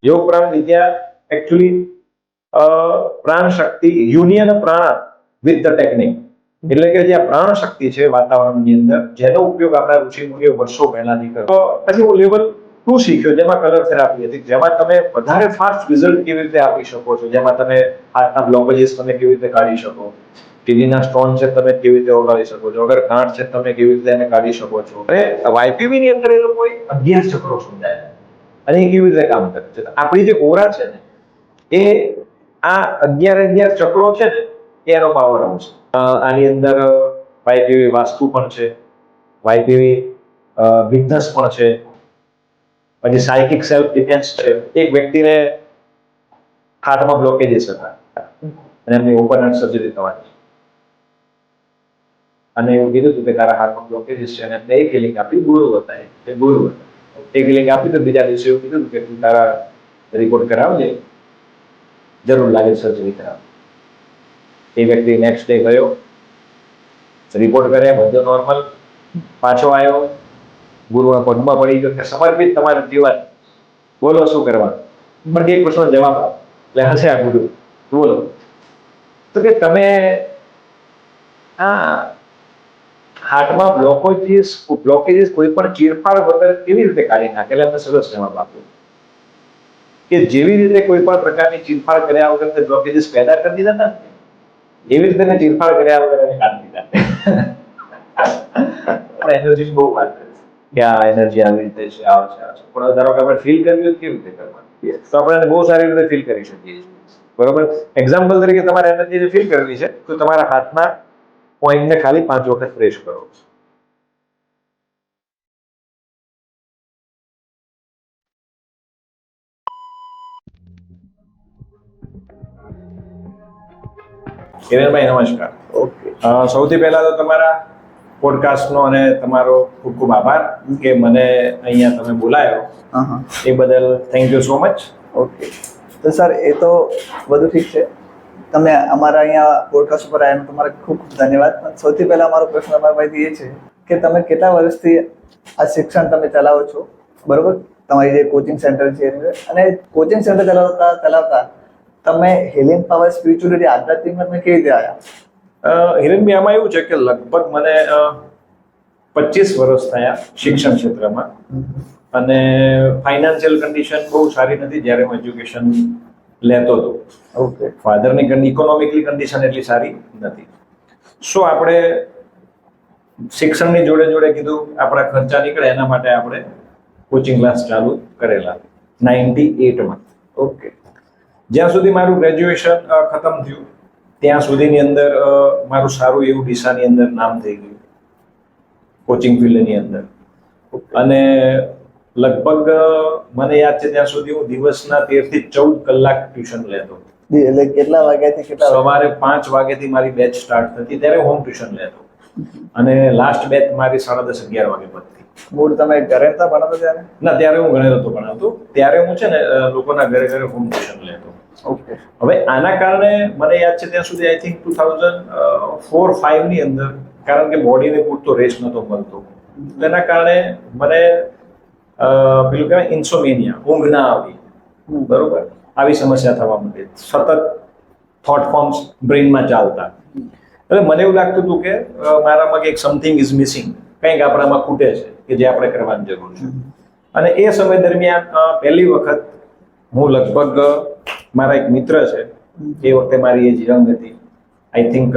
યોગ Pran Vidya actually pran shakti union pran with the technique, એટલે કે જે પ્રાણ શક્તિ છે વાતાવરણની અંદર, જેનો ઉપયોગ આપણા ઋષિ મુનિઓ વર્ષો પહેલાથી કર્યો. પછી હું લેવલ 2 શીખ્યો, જેમાં કલર થેરાપી હતી, જેમાં તમે વધારે ફાસ્ટ રિઝલ્ટ કેવી રીતે આપી શકો છો, જેમાં તમે હાથના બ્લોકેજીસ તમે કેવી રીતે કાઢી શકો, કિડનીના સ્ટોન છે તમે કેવી રીતે ઓગાળી શકો છો, અગર ગાંઠ છે તમે કેવી રીતે એને કાઢી શકો છો. અને વાયપીવી ની અંદર એ લોકોએ 11 ચક્રો સમજાયા અને એ કેવી રીતે કામ કરે છે. આપણી જે ઓરા છે ને એ આ 11 ચક્રો છે ને એનો પાવર હાઉસ. આની અંદર વાયપીવી વાસ્તુ પણ છે, વાયપીવી બિઝનેસ પણ છે, પછી સાયકિક સેલ્ફ ડિફેન્સ છે. એક વ્યક્તિને હાથમાં બ્લોકેજીસ હતા અને એમની ઓપન હાર્ટ સર્જરી થવાની, અને એવું કીધું હતું કે તારા હાથમાં બ્લોકેજીસ છે, અને એક હિલિંગ આપી, ગુરુ હતા, એ ગુરુ હતા. એક હિલિંગ આપી તો બીજા દિવસે એવું કીધું કે તું તારા રિપોર્ટ કરાવજે, જરૂર લાગે સર્જરી કરાવ. એ વ્યક્તિ નેક્સ્ટ ડે ગયો, રિપોર્ટ કર્યા, બધો નોર્મલ. પાછો આવ્યો, ગુરુના પગમાં પડી ગયો કે સમર્પિત તમારું જીવન, બોલો શું કરવાનું. પણ એક પ્રશ્ન જવાબ આપો એટલે હશે આ ગુરુ, બોલો. તો કે તમે આ હાર્ટમાં બ્લોકેજીસ કોઈ પણ ચીરફાડ વગર કેવી રીતે કાઢી નાખે? એટલે એમને સરસ જવાબ આપ્યો કે જેવી રીતે કોઈ પણ પ્રકારની ચીરફાડ કર્યા વગર તે બ્લોકેજીસ પેદા કરી દીધા હતા, એવી રીતે મેં ચીરફાડ કર્યા વગર એને કાઢી દીધા. એનર્જી બહુ વાત કરે કે આ એનર્જી આવી રીતે છે, આવે છે. પણ ધારો કે આપણે ફીલ કરવી હોય કેવી રીતે કરવાની, તો આપણે બહુ સારી રીતે ફીલ કરી શકીએ છીએ. બરોબર. એક્ઝામ્પલ તરીકે તમારે એનર્જી ફીલ કરવી છે તો તમારા હાથના પોઈન્ટને ખાલી 5 વખત પ્રેસ કરો. કિરણભાઈ નમસ્કાર. ઓકે. સૌથી પહેલા તો તમારા પોડકાસ્ટનો અને તમારો ખૂબ ખૂબ આભાર કે મને અહીંયા તમે બોલાયો, એ બદલ thank you so much. Okay. તો સર એ તો બધું ઠીક છે, તમે અમારા અહીંયા પોડકાસ્ટ ઉપર આવ્યા તમારે ખૂબ ખૂબ ધન્યવાદ. પણ સૌથી પહેલા અમારો પ્રશ્ન અમારા પાસેથી એ છે કે તમે કેટલા વર્ષથી આ શિક્ષણ તમે ચલાવો છો, બરોબર? તમારી જે કોચિંગ સેન્ટર છે, અને કોચિંગ સેન્ટર ચલાવતા તમે હિલિંગ પાવર સ્પિરિચ્યુઅલિટી આધ્યાત્મિકમાં તમે કેવી રીતે આવ્યા? હિરેનભાઈ, આમાં એવું છે કે લગભગ મને 25 વર્ષ થયા શિક્ષણ ક્ષેત્રમાં, અને ફાઇનાન્શિયલ કન્ડિશન બહુ સારી નથી જ્યારે હું એજ્યુકેશન લેતો હતો. ઓકે. ફાધરની ઇકોનોમિકલી કન્ડિશન એટલી સારી નથી. સો આપણે શિક્ષણની જોડે જોડે કીધું આપણા ખર્ચા નીકળે એના માટે આપણે કોચિંગ ક્લાસ ચાલુ કરેલા 98માં. ઓકે. જ્યાં સુધી મારું ગ્રેજ્યુએશન ખતમ થયું ત્યાં સુધીની અંદર મારું સારું એવું ડીસાની અંદર નામ થઈ ગયું કોચિંગ ફિલ્ડની અંદર. અને લગભગ મને યાદ છે ત્યાં સુધી હું દિવસના 13 થી 14 કલાક ટ્યુશન લેતો. એટલે કેટલા વાગ્યાથી કેટલા? સવારે 5 વાગ્યાથી મારી બેચ સ્ટાર્ટ થતી, ત્યારે હોમ ટ્યુશન લેતો, અને લાસ્ટ બેચ મારી 10:30 11 વાગે પતતી. મૂળ તમે ઘરે હતા ભણાવતા ત્યારે? ના, ત્યારે હું ઘરે નહોતો ભણાવતો, ત્યારે હું છે ને લોકોના ઘરે ઘરે હોમ ટ્યુશન લેતો. ઓકે. હવે આના કારણે મને યાદ છે ત્યાં સુધી આઈ થિંક 2004-5 ની અંદર, કારણ કે બોડીને પૂરતો રેસ્ટ નહોતો મળતો, તેના કારણે મને પેલું કહેવાય ઇન્સોમેનિયા, ઊંઘ ના આવી, બરોબર, આવી સમસ્યા થવા માંડી. સતત થોટ ફોર્મ્સ બ્રેઇનમાં ચાલતા. એટલે મને એવું લાગતું હતું કે મારામાં એક સમથિંગ ઇઝ મિસિંગ, કંઈક આપણામાં ખૂટે છે કે જે આપણે કરવાની જરૂર છે. અને એ સમય દરમિયાન પહેલી વખત હું લગભગ, મારા એક મિત્ર છે, એ વખતે મારી એજ યંગ હતી, આઈ થિંક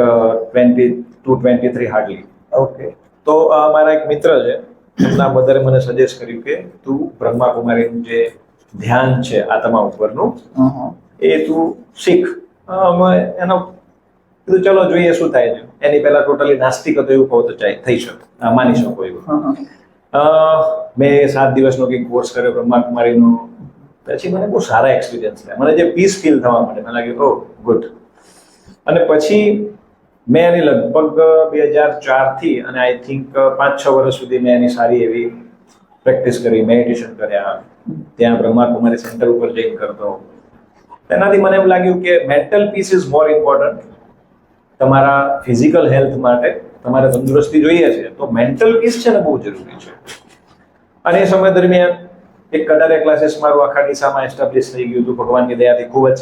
22-23 હાર્ડલી. ઓકે. તો મારા એક મિત્ર છે, એમના મધરે મને સજેસ્ટ કર્યું કે તું બ્રહ્માકુમારીનું જે ધ્યાન છે આત્મા ઉપરનું, એ તું શીખ. એનો કીધું ચલો જોઈએ શું થાય છે. એની પહેલા ટોટલી નાસ્તિક હતો એવું કહો તો થઈ શકે, માની શકો એવું. મેં 7 દિવસનો કંઈક કોર્સ કર્યો બ્રહ્માકુમારીનો. પછી મને બહુ સારા એક્સપિરિયન્સ થયા, મને જે પીસ ફીલ થવા માટે મને લાગ્યું ઓ ગુડ. અને પછી મેં એની લગભગ 2004 થી અને આઈ થિંક 5-6 વર્ષ સુધી મેં એની સારી એવી પ્રેક્ટિસ કરી, મેડિટેશન કર્યા, ત્યાં બ્રહ્માકુમારી સેન્ટર ઉપર જઈને કરતો. તેનાથી મને એવું લાગ્યું કે mental peace is more important. તમારા ફિઝિકલ હેલ્થ માટે તમારે તંદુરસ્તી જોઈએ છે તો મેન્ટલ પીસ છે ને બહુ જરૂરી છે. અને એ સમય દરમિયાન એક કટારે ક્લાસીસ મારું આખા ડીસામાં એસ્ટાબ્લિશ થઈ ગયું હતું ભગવાનની દયાથી, ખૂબ જ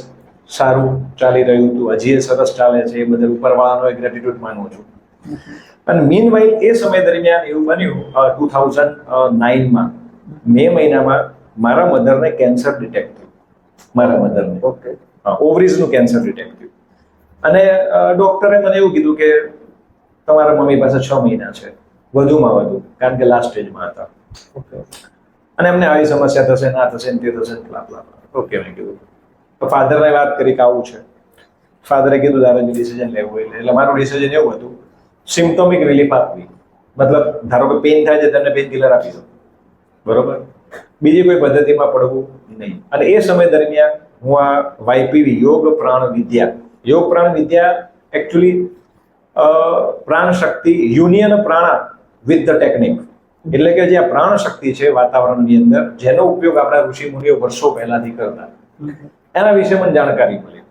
સારું ચાલી રહ્યું હતું, હજી એ સરસ ચાલે છે. એ બદલ ઉપરવાળાનો એક ગ્રેટિટ્યુડ માનું છું. અને મીન વાઇલ એ સમય દરમિયાન એવું બન્યું 2009માં મે મહિનામાં મારા મધરને કેન્સર ડિટેક્ટ થયું. મારા મધરને ઓકે. ઓવરીઝનું કેન્સર ડિટેક્ટ થયું. અને ડોક્ટરે મને એવું કીધું કે તમારા મમ્મી પાસે 6 મહિના છે વધુમાં વધુ, કારણ કે લાસ્ટ સ્ટેજમાં હતા. ઓકે. અને એમને આવી સમસ્યા થશે, ના થશે ને તે થશે ને blah blah blah. ઓકે, મેં કીધું. તો ફાધરને વાત કરી કે આવું છે. ફાધરે કીધું તારે જે ડિસિઝન લેવું હોય લે. એટલે મારું ડિસિઝન એવું હતું, સિમ્પ્ટોમિક રિલીફ આપવી. મતલબ ધારો કે પેઇન થાય છે તમને પેઇન કિલર આપી દો, બરોબર, બીજી કોઈ પદ્ધતિમાં પડવું નહીં. અને એ સમય દરમિયાન હું આ YPV Yog Pran Vidya actually pran shakti union prana with the technique, એટલે કે જે આ પ્રાણ શક્તિ છે વાતાવરણની અંદર, જેનો ઉપયોગ આપણા ઋષિ મુનિઓ વર્ષો પહેલાથી કરતા, એના વિશે મને જાણકારી મળી.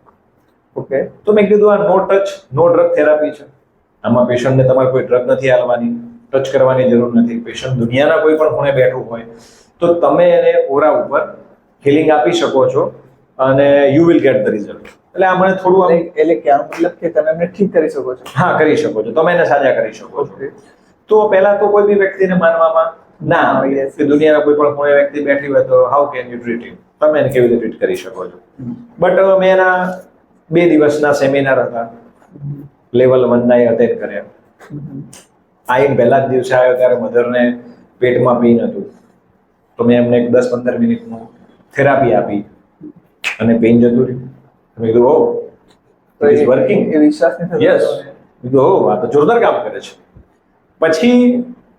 ઓકે. તો મેં કીધું આ નો ટચ નો ડ્રગ થેરાપી છે. આમાં પેશન્ટને તમારે કોઈ ડ્રગ નથી આલવાની, ટચ કરવાની જરૂર નથી. પેશન્ટ દુનિયાના કોઈ પણ ખૂણે બેઠું હોય તો તમે એને ઓરા ઉપર હિલિંગ આપી શકો છો અને you will get the result. એટલે આ મને થોડું એટલે કહેવાનો મતલબ કે તમે એમને ઠીક કરી શકો છો. હા, કરી શકો છો, તમે એને સાજા કરી શકો છો. ઓકે. તો પહેલા તો કોઈ બી વ્યક્તિને માનવામાં ના આવે Yes. કે દુનિયાના કોઈ પણ ખૂણે વ્યક્તિ બેઠી હોય તો હાઉ કેન યુ ટ્રીટ હિમ, તમે એને કેવી રીતે ટ્રીટ કરી શકો છો. બટ મેં એના 2 દિવસના સેમિનાર હતા, લેવલ 1 ના અટેન્ડ કર્યા. આઈને પહેલા જ દિવસે આવ્યો ત્યારે મધરને પેટમાં પેઇન હતું, તો મેં એમને 10-15 મિનિટનું થેરાપી આપી અને પેઇન જતું રહ્યું. મેં કીધું ઓ તો ઇટ ઇઝ વર્કિંગ. એ વિશ્વાસ નહીં થતો યસ, તમને? મેં કીધું ઓ આ તો જોરદાર કામ કરે છે. પછી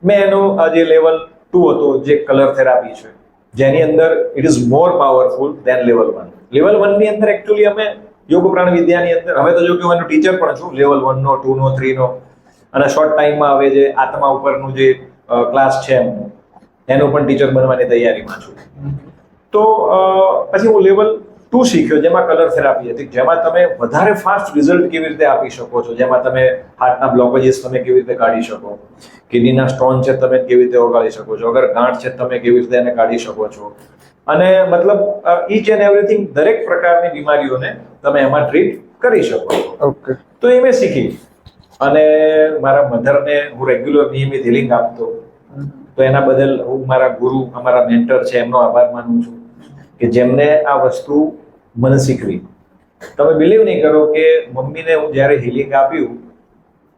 મેં એનો આ જે લેવલ 2 હતો, જે કલર થેરાપી છે, જેની અંદર it is more powerful than level 1. Level 1 ની અંદર એકચ્યુઅલી અમે યોગ પ્રાણ વિદ્યાની અંદર, હવે તો જો કે હું એનો ટીચર પણ છું, લેવલ 1 નો 2 નો 3 નો, અને શોર્ટ ટાઈમમાં હવે જે આત્મા ઉપરનું જે ક્લાસ છે એનું પણ ટીચર બનવાની તૈયારીમાં છું. તો પછી હું લેવલ 2 શીખ્યો, જેમાં કલર થેરાપી હતી, જેમાં તમે વધારે ફાસ્ટ રિઝલ્ટ કેવી રીતે આપી શકો છો, જેમાં તમે હાર્ટના બ્લોકેજીસ તમે કેવી રીતે કાઢી શકો, કિડનીના સ્ટોન છે તમે કેવી રીતે ઓગાળી શકો છો, અગર ગાંઠ છે તમે કેવી રીતે એને કાઢી શકો છો, અને મતલબ ઈચ એન્ડ એવરીથિંગ, દરેક પ્રકારની બીમારીઓને તમે એમાં ટ્રીટ કરી શકો છો. ઓકે. તો એ મેં શીખી. અને મારા મધરને હું રેગ્યુલર નિયમિત હિલિંગ આપતો. તો એના બદલ હું મારા ગુરુ, અમારા મેન્ટર છે, એમનો આભાર માનું છું કે જેમને આ વસ્તુ મને શીખવી. તમે બિલીવ નહીં કરો કે મમ્મીને હું જ્યારે હિલિંગ આપ્યું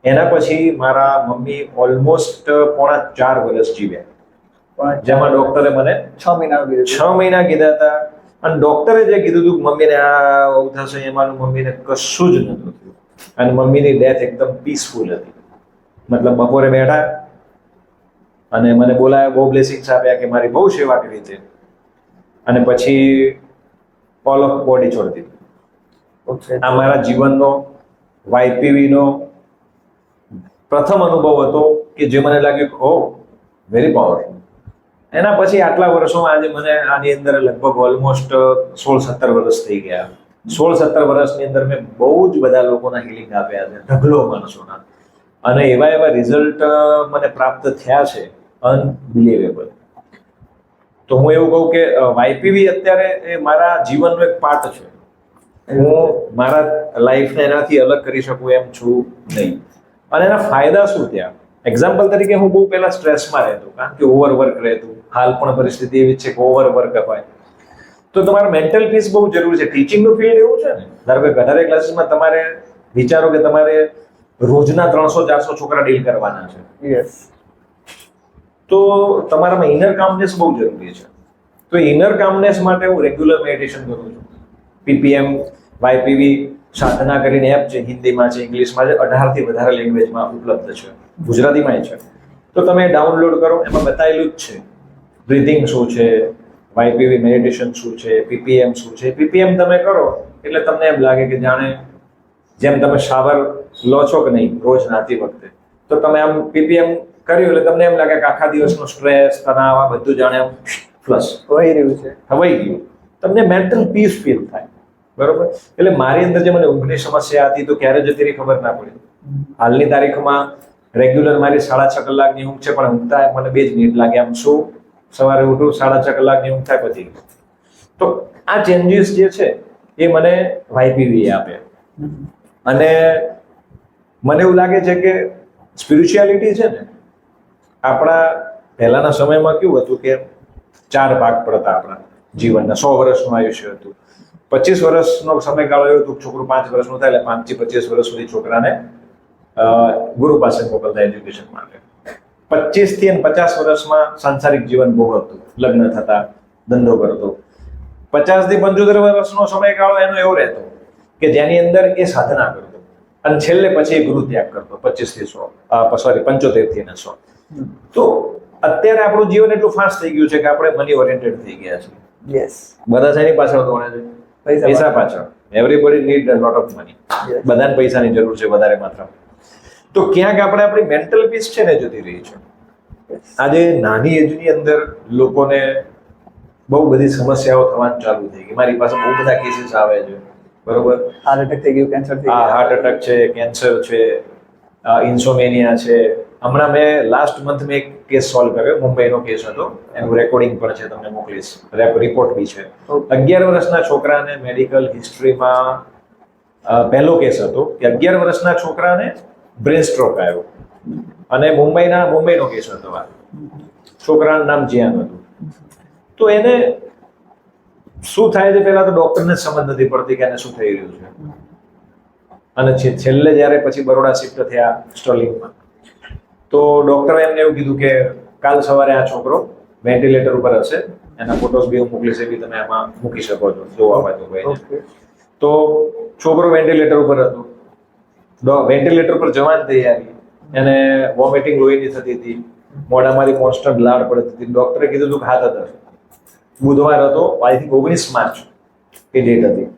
એના પછી મારા મમ્મી ઓલમોસ્ટ 3.5 વર્ષ જીવ્યા, જેમાં ડોક્ટરે મને 6 મહિનાનું કીધું. 6 મહિના કીધા હતા. અને ડોક્ટરે જે કીધું હતું કે મમ્મીને આ આવું થશે, એમાંનું મમ્મીને કશું જ નતું થયું. અને મમ્મીની ડેથ એકદમ પીસફુલ હતી. મતલબ બપોરે બેઠા અને મને બોલાયા, બહુ બ્લેસિંગ્સ આપ્યા કે મારી બહુ સેવા કરી છે, અને પછી ઓલ ઓફ બોડી છોડી દીધી. ઓકે. આ મારા જીવનનો વાયપીવીનો પ્રથમ અનુભવ હતો કે જે મને લાગ્યું કે ઓ વેરી પાવરફુલ. એના પછી આટલા વર્ષોમાં આજે મને આની અંદર લગભગ ઓલમોસ્ટ 16-17 વર્ષ થઈ ગયા. 16-17 વર્ષની અંદર મેં બહુ જ બધા લોકોના હિલિંગ આપ્યા છે, ઢગલો માણસોના, અને એવા રિઝલ્ટ મને પ્રાપ્ત થયા છે અનબિલીવેબલ. તો હું એવું કહું કે વાયપીવી અત્યારે એ મારા જીવનનો એક પાર્ટ છે. હું મારા લાઈફને એનાથી અલગ કરી શકું એમ છું નહીં. અને એના ફાયદા શું થયા? એક્ઝામ્પલ તરીકે હું બહુ પહેલા સ્ટ્રેસમાં રહેતો, કારણ કે ઓવરવર્ક રહેતું. હાલ પણ પરિસ્થિતિ એવી છે કે ઓવરવર્ક હોય તો તમારે મેન્ટલ પીસ બહુ જરૂરી છે. ટીચિંગનું ફિલ્ડ એવું છે ને, ધારો કે ગધારે ક્લાસીસમાં તમારે વિચારો કે તમારે રોજના 300-400 છોકરા ડીલ કરવાના છે. યસ. તો તમારામાં ઇનર કામનેસ બહુ જરૂરી છે. તો ઇનર કામનેસ માટે હું રેગ્યુલર મેડિટેશન કરું છું. પીપીએમ વાયપીવી સાધના કરીને એપ છે, હિન્દીમાં છે, ઇંગ્લિશમાં છે, 18 થી વધારે લેંગ્વેજમાં ઉપલબ્ધ છે, ગુજરાતીમાં છે. તો તમે ડાઉનલોડ કરો, એમાં બતાવેલું જ છે બ્રીથિંગ શું છે, વાયપીવી મેડિટેશન શું છે, પીપીએમ શું છે. પીપીએમ તમે કરો એટલે તમને એમ લાગે કે જાણે જેમ તમે શાવર લો છો કે નહીં રોજ નાતી વખતે, તો તમે આમ પીપીએમ કર્યું એટલે તમને એમ લાગે કે આખા દિવસનો સ્ટ્રેસ, તણાવ આ બધું જાણે આમ ફ્લશ વહી રહ્યું છે, હવાઈ ગયું. તમને મેન્ટલ પીસ ફીલ થાય, બરોબર. એટલે મારી અંદર જે મને ઊંઘની સમસ્યા હતી તો ક્યારે જતી રહી ખબર ના પડી. હાલની તારીખમાં રેગ્યુલર મારી 6.5 કલાકની ઊંઘ છે, પણ ઊંઘતા મને 2 જ મિનિટ લાગે આમ શું સવારે ઉઠું 6.5 કલાકની ઊંઘ થાય પછી. તો આ ચેન્જીસ જે છે એ મને YPV આપે. અને મને એવું લાગે છે કે સ્પિરિચ્યુઆલિટી છે ને, આપણા પહેલાના સમયમાં કેવું હતું કે 4 ભાગ પડતા આપણા જીવનના. 100 વર્ષનું આયુષ્ય હતું. 25 વર્ષનો સમયગાળો એવો હતો, છોકરું 5 વર્ષનું થાય એટલે 5 થી 25 વર્ષ સુધી છોકરાને ગુરુ પાસે મોકલતા એજ્યુકેશન માટે. 25 થી 50 વર્ષમાં સાંસારિક જીવન ભોગવતું, લગ્ન થતા, ધંધો કરતો. 50 થી 75 વર્ષનો સમયગાળો એનો એવો રહેતો કે જેની અંદર એ સાધના કરતો અને છેલ્લે પછી ગુરુ ત્યાગ કરતો. 25 થી 100, સોરી 75 થી 100. તો અત્યારે આપણું જીવન એટલું ફાસ્ટ થઈ ગયું છે કે આપણે મની ઓરિએન્ટેડ થઈ ગયા છે. યસ, બધા શેની પાછળ દોડે છે? પૈસા પાછળ. Everybody need a lot of money. બધાને પૈસાની જરૂર છે વધારે માત્રામાં. તો ક્યાંક આપણે આપણી મેન્ટલ પીસ છે ને જતી રહી છે. આજે નાની એજની અંદર લોકોને બહુ બધી સમસ્યાઓ થવાની ચાલુ થઈ ગઈ. મારી પાસે બહુ બધા કેસીસ આવે છે, બરોબર? હાર્ટ એટેક થઈ ગયું, કેન્સર થઈ હા, ગયું. હાર્ટ એટેક છે, કેન્સર છે, ઇન્સોમેનિયા છે. હમણાં મેં લાસ્ટ મંથ મેં એક કેસ સોલ્વ કર્યો, મુંબઈનો કેસ હતો. એનું રેકોર્ડિંગ પણ છે, તમને મોકલીશ. રિપોર્ટ બી છે. 11 વર્ષના છોકરાને મેડિકલ હિસ્ટ્રીમાં પહેલો કેસ હતો કે 11 વર્ષના છોકરાને બ્રેન સ્ટ્રોક આવ્યો અને મુંબઈનો કેસ હતો. આ છોકરાનું નામ જીયાન હતું. તો એને શું થાય છે, પહેલા તો ડોક્ટરને સમજ નથી પડતી કે એને શું થઈ રહ્યું છે. અને છેલ્લે જ્યારે પછી બરોડા શિફ્ટ થયા સ્ટર્લિંગમાં, તો ડોક્ટરે એમને એવું કીધું કે કાલ સવારે આ છોકરો વેન્ટિલેટર ઉપર હશે. એના ફોટોસ બી હું મોકલીશ, એ બી તમે આમાં મૂકી શકો છો જોવા હોય તો ભાઈને. તો છોકરો વેન્ટિલેટર ઉપર હતો. વેન્ટિલેટર પર જવાની તૈયારી, એને વોમિટિંગ લોહીની થતી હતી, મોઢામાંથી કોન્સ્ટન્ટ લાળ પડતી હતી. ડોક્ટરે કીધું હતું કે હાથ હતા. બુધવાર હતો, I think 19 March A date હતી.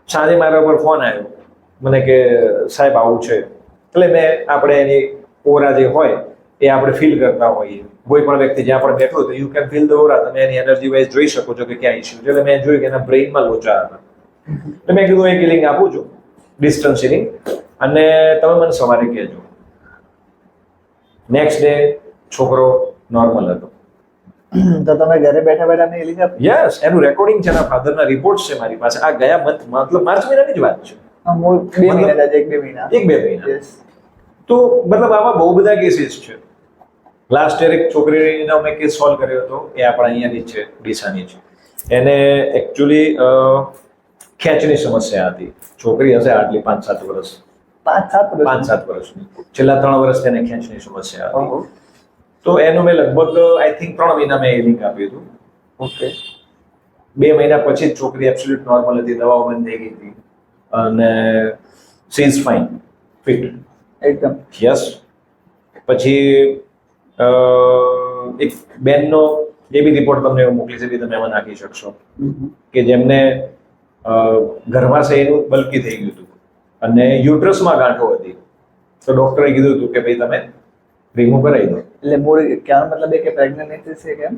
સાંજે મારા ઉપર ફોન આવ્યો મને કે સાહેબ આવું છે. એટલે આપણે એની ઓરા જે હોય એ આપણે ફીલ કરતા હોઈએ. કોઈ પણ વ્યક્તિ જ્યાં પણ બેઠો તો યુ કેન ફીલ ધ ઓરા. તમે એની એનર્જી વાઇઝ જોઈ શકો છો કે ક્યાં ઇશ્યુ છે. એટલે મેં જોયું કે એના બ્રેઇનમાં લોચા હતા. તો મેં કીધું એક હિલિંગ આપું છું, ડિસ્ટન્સ હિલિંગ, અને તમે મને સવારે કહેજો. નેક્સ્ટ ડે છોકરો નોર્મલ હતો. તો તમે ઘરે બેઠા બેઠા મેં હિલિંગ આપી? યસ, એનું રેકોર્ડિંગ છે, એના ફાધરના રિપોર્ટ્સ છે મારી પાસે. આ ગયા મંથ, મતલબ માર્ચ મહિનાની જ વાત છે. 2 મહિના, 1-2 મહિના. 1-2 મહિના. યસ. તો મતલબ આવા બહુ બધા કેસીસ છે. લાસ્ટ યર એક છોકરીનો મેં કેસ સોલ્વ કર્યો હતો. એ આપણા અહીંયાની જ છે, ડીસાની છે. એને એકચ્યુઅલી ખેંચની સમસ્યા હતી. છોકરી હશે આટલી 5-7 વર્ષ. 5-7 વર્ષની. છેલ્લા 3 વર્ષ તેને ખેંચની સમસ્યા હતી. ઓહો. તો એનું મેં લગભગ આઈ થિંક 3 મહિના મેં હિલિંગ આપ્યું હતું. ઓકે. 2 મહિના પછી જ છોકરી એબ્સોલ્યુટ નોર્મલ હતી. દવાઓ બંધ થઈ ગઈ હતી અને સી ઇઝ ફાઇન, ફિટ. એકદમ. યસ. પછી એક બેનનો એ બી રિપોર્ટ તમને મોકલી છે, બી તમે એમાં નાખી શકશો, કે જેમને ગર્ભાશયનું બલકી થઈ ગયું હતું અને યુટ્રસમાં ગાંઠો હતી. તો ડોક્ટરે કીધું હતું કે ભાઈ તમે રિમૂવ કરાવી દો. એટલે મૂળ કહેવાનો મતલબ એ કે પ્રેગ્નન્ટ છે કેમ?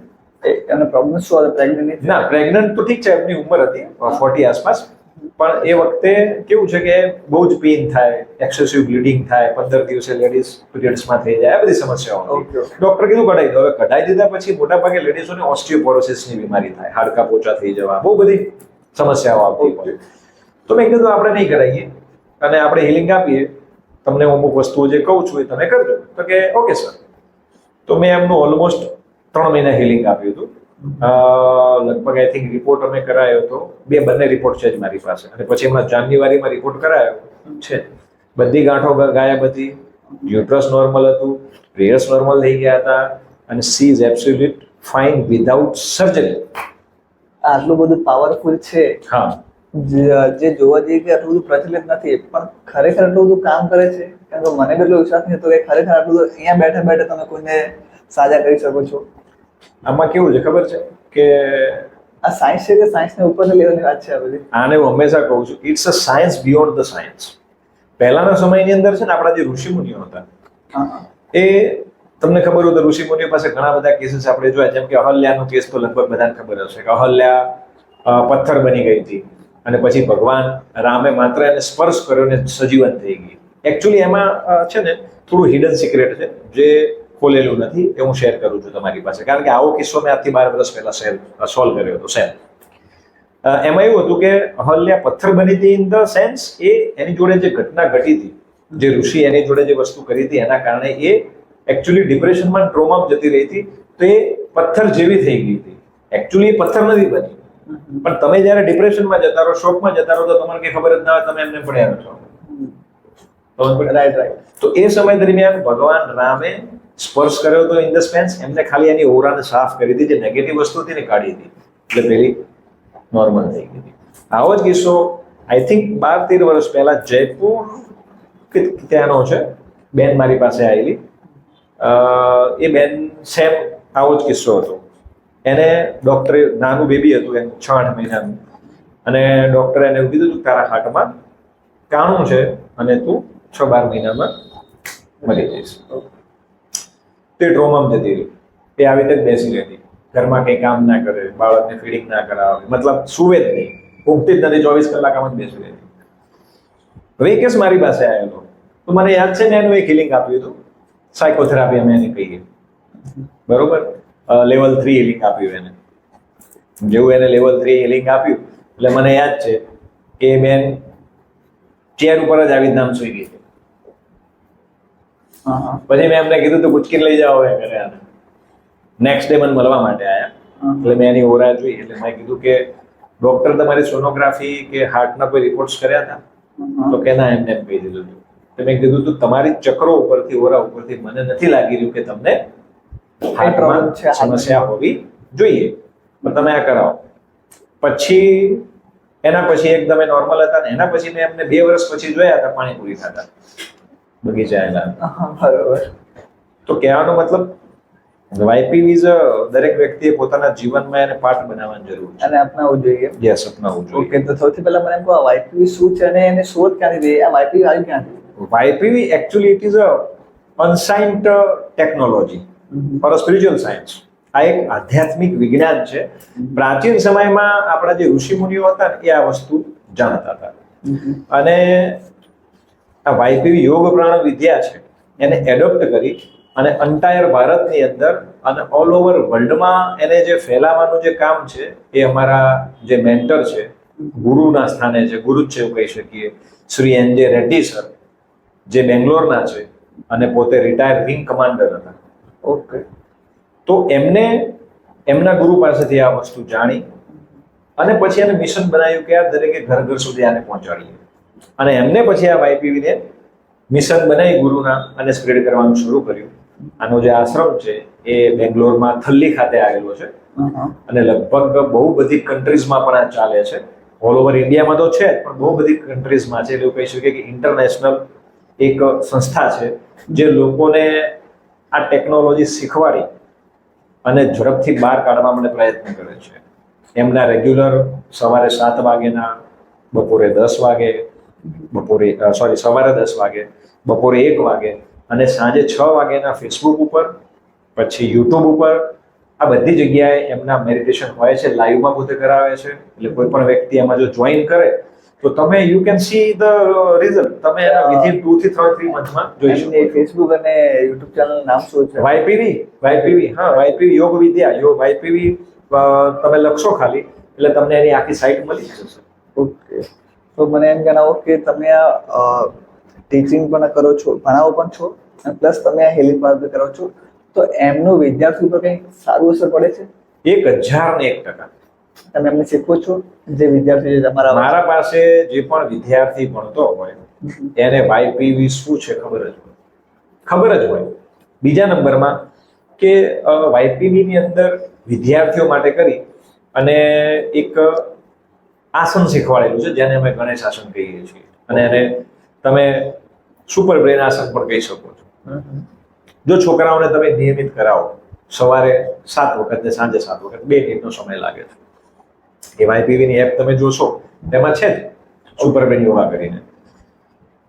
એનો પ્રોબ્લેમ શું હતો? પ્રેગ્નન્ટ ના, પ્રેગ્નન્ટ તો ઠીક છે, એમની ઉંમર હતી 40 આસપાસ. પણ એ વખતે કેવું છે કે બહુ જ પેઇન થાય, એક્સેસિવ બ્લીડિંગ થાય, 15 દિવસે લેડીઝ પીરિયડ્સમાં થઈ જાય, આ બધી સમસ્યાઓ હતી. ડોક્ટર કીધું કઢાઈ દો. હવે કઢાઈ દીધા પછી મોટાભાગે લેડીઝોને ઓસ્ટિયોપોરોસિસની બીમારી થાય, હાડકા પોચા થઈ જવા, બહુ બધી સમસ્યાઓ આવતી હોય. તો મેં કીધું આપણે નહીં કરાવીએ અને આપણે હિલિંગ આપીએ. તમને અમુક વસ્તુઓ જે કહું છું એ તમે કરજો. તો કે ઓકે સર. તો મેં એમનું ઓલમોસ્ટ 3 મહિના હિલિંગ આપ્યું હતું. લગભગ આઈ થિંક રિપોર્ટ અમે કરાયો હતો, બંને રિપોર્ટ છે જ મારી પાસે. અને પછી હમણાં જાન્યુઆરીમાં રિપોર્ટ કરાયો છે. બધી ગાંઠો ગાયબ હતી, યુટ્રસ નોર્મલ હતું, પ્રેયર્સ નોર્મલ થઈ ગયા હતા અને she is absolute fine without surgery. આટલું બધું પાવરફુલ છે. હા, જે જોવા જઈએ કે આટલું બધું પ્રચલિત નથી, પણ ખરેખર આટલું બધું કામ કરે છે. કેમ કે મને એટલો વિશ્વાસ નહીં હતો કે ખરેખર આટલું બધું અહીંયા બેઠા બેઠા તમે કોઈને સાજા કરી શકો છો. આમાં કેવું છે ખબર છે કે આ સાયન્સ છે કે સાયન્સને ઉપરના લેવલની વાત છે આ બધી? આને હું હંમેશા કહું છું, it's a science beyond the science. પહેલાના સમયની અંદર છે ને, આપણા જે ઋષિમુનિઓ હતા એ તમને ખબર હોય તો ઋષિમુનિઓ પાસે ઘણા બધા કેસીસ આપણે જોયા. જેમ કે અહલ્યાનો કેસ તો લગભગ બધાને ખબર હશે કે અહલ્યા પથ્થર બની ગઈ હતી અને પછી ભગવાન રામે માત્ર એને સ્પર્શ કર્યો ને સજીવન થઈ ગઈ. એકચ્યુઅલી એમાં છે ને થોડું હિડન સિક્રેટ છે જે ખોલેલું નથી એ હું શેર કરું છું તમારી પાસે, કારણ કે આવો કિસ્સો મેં આજથી 12 વર્ષ પહેલા સોલ્વ કર્યો હતો સેલ. એમાં એવું હતું કે અહલ્યા પથ્થર બની હતી ઇન ધ સેન્સ એ એની જોડે જે ઘટના ઘટી હતી, જે ઋષિ એની જોડે જે વસ્તુ કરી હતી એના કારણે એ એકચ્યુઅલી ડિપ્રેશનમાં ટ્રોમામાં જતી રહી હતી, તો એ પથ્થર જેવી થઈ ગઈ હતી. એકચ્યુઅલી પથ્થર નથી બની, પણ તમે જ્યારે ડિપ્રેશનમાં જતા રહો, શોકમાં જતા રહો, તો તમને કઈ ખબર જ ના હોય, તમે એમને પડ્યા રહો છો. રાઈટ. તો એ સમય દરમિયાન ભગવાન રામે સ્પર્શ કર્યો હતો ઇન ધ સેન્સ એમને ખાલી એની ઓરાને સાફ કરી હતી, જે નેગેટિવ વસ્તુ હતી ને કાઢી હતી, એટલે પેલી નોર્મલ થઈ ગઈ હતી. આવો જ કિસ્સો આઈ થિંક 12-13 વર્ષ પહેલા જયપુર ત્યાંનો છે, બેન મારી પાસે આવેલી. એ બેન સેમ આવો જ કિસ્સો હતો. એને ડોક્ટરે, નાનું બેબી હતું એનું 6-8 મહિનાનું, અને ડોક્ટરે એને એવું કીધું તારા હાર્ટમાં કાણું છે અને તું 6-12 મહિનામાં મરી જઈશ. તે ટ્રોમામાં જતી રહી. એ આવી રીતે જ બેસી રહેતી, ઘરમાં કંઈ કામ ના કરે, બાળકને ફીડિંગ ના કરાવે, મતલબ સુવે જ નહીં, ઊંઘતી જ નથી, 24 કલાક આમ જ બેસી રહેતી. હવે એ કેસ મારી પાસે આવેલો, તો મને યાદ છે ને એનું એક હિલિંગ આપ્યું હતું, સાયકોથેરાપી અમે એને કહીએ, બરોબર. લેવલ 3 હિલિંગ આપ્યું એને. જેવું એને લેવલ 3 હિલિંગ આપ્યું એટલે મને યાદ છે કે બેન ચેર ઉપર જ આવી નામ સુઈ ગઈ. પછી મેં એમને કીધું તું ઉચકીને લઈ જાઓ એ ઘરે. આને નેક્સ્ટ ડે મને મળવા માટે આવ્યા, એટલે મેં એની ઓરા જોઈ, એટલે મેં કીધું કે ડોક્ટર તમારી સોનોગ્રાફી કે હાર્ટના કોઈ રિપોર્ટ્સ કર્યા હતા? તો કે ના, એમને એમ કહી દીધું હતું. તો મેં કીધું તું તમારી ચક્રો ઉપરથી, ઓરા ઉપરથી મને નથી લાગી રહ્યું કે તમને હાર્ટમાં સમસ્યા હોવી જોઈએ, પણ તમે આ કરાવો. પછી એના પછી એકદમ નોર્મલ હતા ને એના પછી મેં એમને 2 વર્ષ પછી જોયા હતા પાણીપુરી ખાતા બગીચા એના. બરોબર. તો કહેવાનો મતલબ વાયપીવી દરેક વ્યક્તિએ પોતાના જીવનમાં એને પાઠ બનાવવાની જરૂર છે અને અપનાવવું જોઈએ. યસ, અપનાવવું જોઈએ. ઓકે, તો સૌથી પહેલા મને એમ કહો વાયપીવી શું છે અને એની શોધ ક્યાંથી થઈ? આ વાયપીવી આવી ક્યાંથી? YPV actually it is a unsigned technology for a spiritual science. આ એક આધ્યાત્મિક વિજ્ઞાન છે. પ્રાચીન સમયમાં આપણા જે ઋષિ મુનિઓ હતા ને એ આ વસ્તુ જાણતા હતા, અને આ વાયપીવી યોગ પ્રાણ વિદ્યા છે એને એડોપ્ટ કરી અને એન્ટાયર ભારતની અંદર અને ઓલ ઓવર વર્લ્ડમાં એને જે ફેલાવવાનું જે કામ છે એ અમારા જે મેન્ટર છે, ગુરુના સ્થાને છે, ગુરુ જ છે એવું કહી શકીએ, શ્રી NJ રેડ્ડી સર, જે બેંગ્લોરના છે અને પોતે રિટાયર્ડ વિંગ કમાન્ડર હતા. ઓકે. તો એમને એમના ગુરુ પાસેથી આ વસ્તુ જાણી અને પછી એને મિશન બનાવ્યું કે આ દરેકે ઘર ઘર સુધી આને પહોંચાડીએ, અને એમને પછી આ વાયપીવીને મિશન બનાવી ગુરુના અને સ્પ્રેડ કરવાનું શરૂ કર્યું. આનો જે આશ્રમ છે એ બેંગ્લોરમાં થલ્લી ખાતે આવેલો છે, અને લગભગ બહુ બધી કન્ટ્રીઝમાં પણ આ ચાલે છે. ઓલ ઓવર ઇન્ડિયામાં તો છે પણ બહુ બધી કન્ટ્રીઝમાં છે. એટલે કહી શકીએ કે ઇન્ટરનેશનલ એક સંસ્થા છે જે લોકોને આ ટેકનોલોજી શીખવાડી અને ઝડપથી બહાર કાઢવા માટે પ્રયત્ન કરે છે. એમના રેગ્યુલર સવારે 7 વાગેના, બપોરે 10 વાગે, સવારે 10 વાગે, બપોરે 1 વાગે અને સાંજે 6 વાગ્યાના ફેસબુક ઉપર, પછી યુટ્યુબ ઉપર, આ બધી જગ્યાએ એમના મેડિટેશન હોય છે. લાઈવમાં પોતે કરાવે છે, એટલે કોઈ પણ વ્યક્તિ એમાં જો જોઈન કરે તો તમે you can see the result. તમે એના વિધિન 2 થી 3 મંથમાં જોઈ શકો. ફેસબુક અને યુટ્યુબ ચેનલ નામ શું છે? વાયપીવી. હા, વાયપીવી યોગ વિદ્યા. વાયપીવી તમે લખશો ખાલી એટલે તમને એની આખી સાઇટ મળી જશે. ઓકે. તો મને એમ જણાવો કે તમે આ ટીચિંગ પણ કરો છો, ભણાવો પણ છો, અને પ્લસ તમે આ હિલિંગ પણ કરો છો, તો એમનું વિદ્યાર્થી પર કંઈ સારું અસર પડે છે? 1001%. તમે એમને શીખવો છો? જે વિદ્યાર્થી જે મારા પાસે જે પણ વિદ્યાર્થી ભણતો હોય એને વાયપીવી શું છે ખબર જ હોય. બીજા નંબરમાં કે વાયપીવી ની અંદર વિદ્યાર્થીઓ માટે કરી અને એક આસન શીખવાડેલું છે જેને અમે ગણેશ આસન કહીએ છીએ, અને એને તમે સુપર બ્રેન આસન પણ કહી શકો છો. જો છોકરાઓને તમે નિયમિત કરાવો, સવારે 7 વખત ને સાંજે 7 વખત, 2 મિનિટનો સમય લાગે છે. એ વાયપીવી ની એપ તમે જોશો તેમાં છે જ સુપર બ્રેન યોગા કરીને.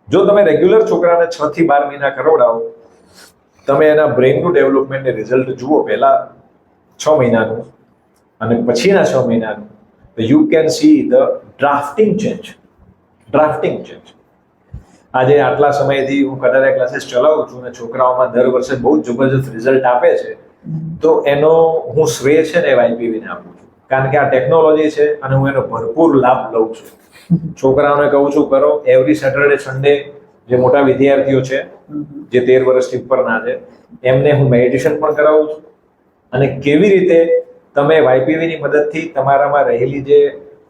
જો તમે રેગ્યુલર છોકરાને 6 થી 12 મહિના કરાવડાવો, તમે એના બ્રેનનું ડેવલપમેન્ટને રિઝલ્ટ જુઓ, પહેલા 6 મહિનાનું અને પછીના 6 મહિનાનું, તો you can see the drafting change. આજે આટલા સમયથી હું કટારા ક્લાસીસ ચલાવું છું અને છોકરાઓમાં દર વર્ષે બહુ જ જબરજસ્ત રિઝલ્ટ આપે છે, તો એનો હું શ્રેય છે ને YPV ને આપું છું. કારણ કે આ ટેકનોલોજી છે અને હું એનો ભરપૂર લાભ લઉં છું. છોકરાઓને કહું છું કરો, એવરી સેટરડે સન્ડે જે મોટા વિદ્યાર્થીઓ છે જે 13 વર્ષથી ઉપરના છે એમને હું મેડિટેશન પણ કરાવું છું. અને કેવી રીતે તમે YPV ની મદદથી તમારામાં રહેલી જે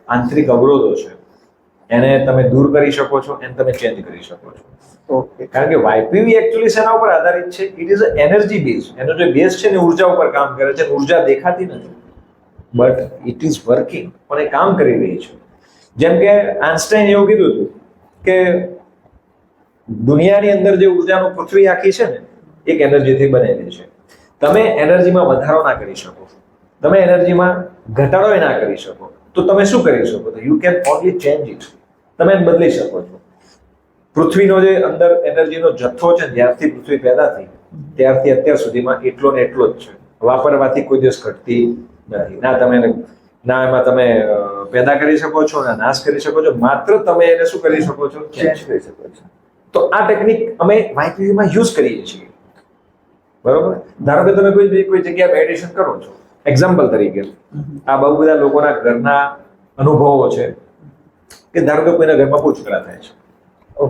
આંતરિક અવરોધો છે એને તમે દૂર કરી શકો છો, એને તમે ચેન્જ કરી શકો છો. ઓકે. કારણ કે YPV એકચ્યુઅલી શેના ઉપર આધારિત છે? It is a energy base. એનો જે બેઝ છે ને ઉર્જા ઉપર કામ કરે છે. ઉર્જા દેખાતી નથી, બટ ઇટ ઇઝ વર્કિંગ, પણ એ કામ કરી રહી છે. જેમ કે આઇન્સ્ટાઈને એવું કીધું હતું કે દુનિયાની અંદર જે ઉર્જાનો પૃથ્વી આખી છે ને એક એનર્જીથી બનેલી છે. તમે એનર્જીમાં વધારો ના કરી શકો, તમે એનર્જીમાં ઘટાડો ના કરી શકો, તો તમે શું કરી શકો? તો you can only change it. તમે એને બદલી શકો છો. પૃથ્વીનો જે અંદર એનર્જીનો જથ્થો છે, જ્યારથી પૃથ્વી પેદા થઈ ત્યારથી અત્યાર સુધીમાં એટલો ને એટલો જ છે. વાપરવાથી કોઈ દિવસ ઘટતી નથી. ના એમાં તમે પેદા કરી શકો છો, ના નાશ કરી શકો છો. માત્ર તમે એને શું કરી શકો છો? ચેન્જ કરી શકો છો. તો આ ટેકનિક અમે YPV માં યુઝ કરીએ છીએ. બરોબર? ધારો કે તમે કોઈ જગ્યાએ મેડિટેશન કરો છો, એક્ઝામ્પલ તરીકે આ બહુ બધા લોકોના ઘરના અનુભવો છે કે ધારો કે કોઈના ઘરમાં બહુ ઝઘડા થાય છે,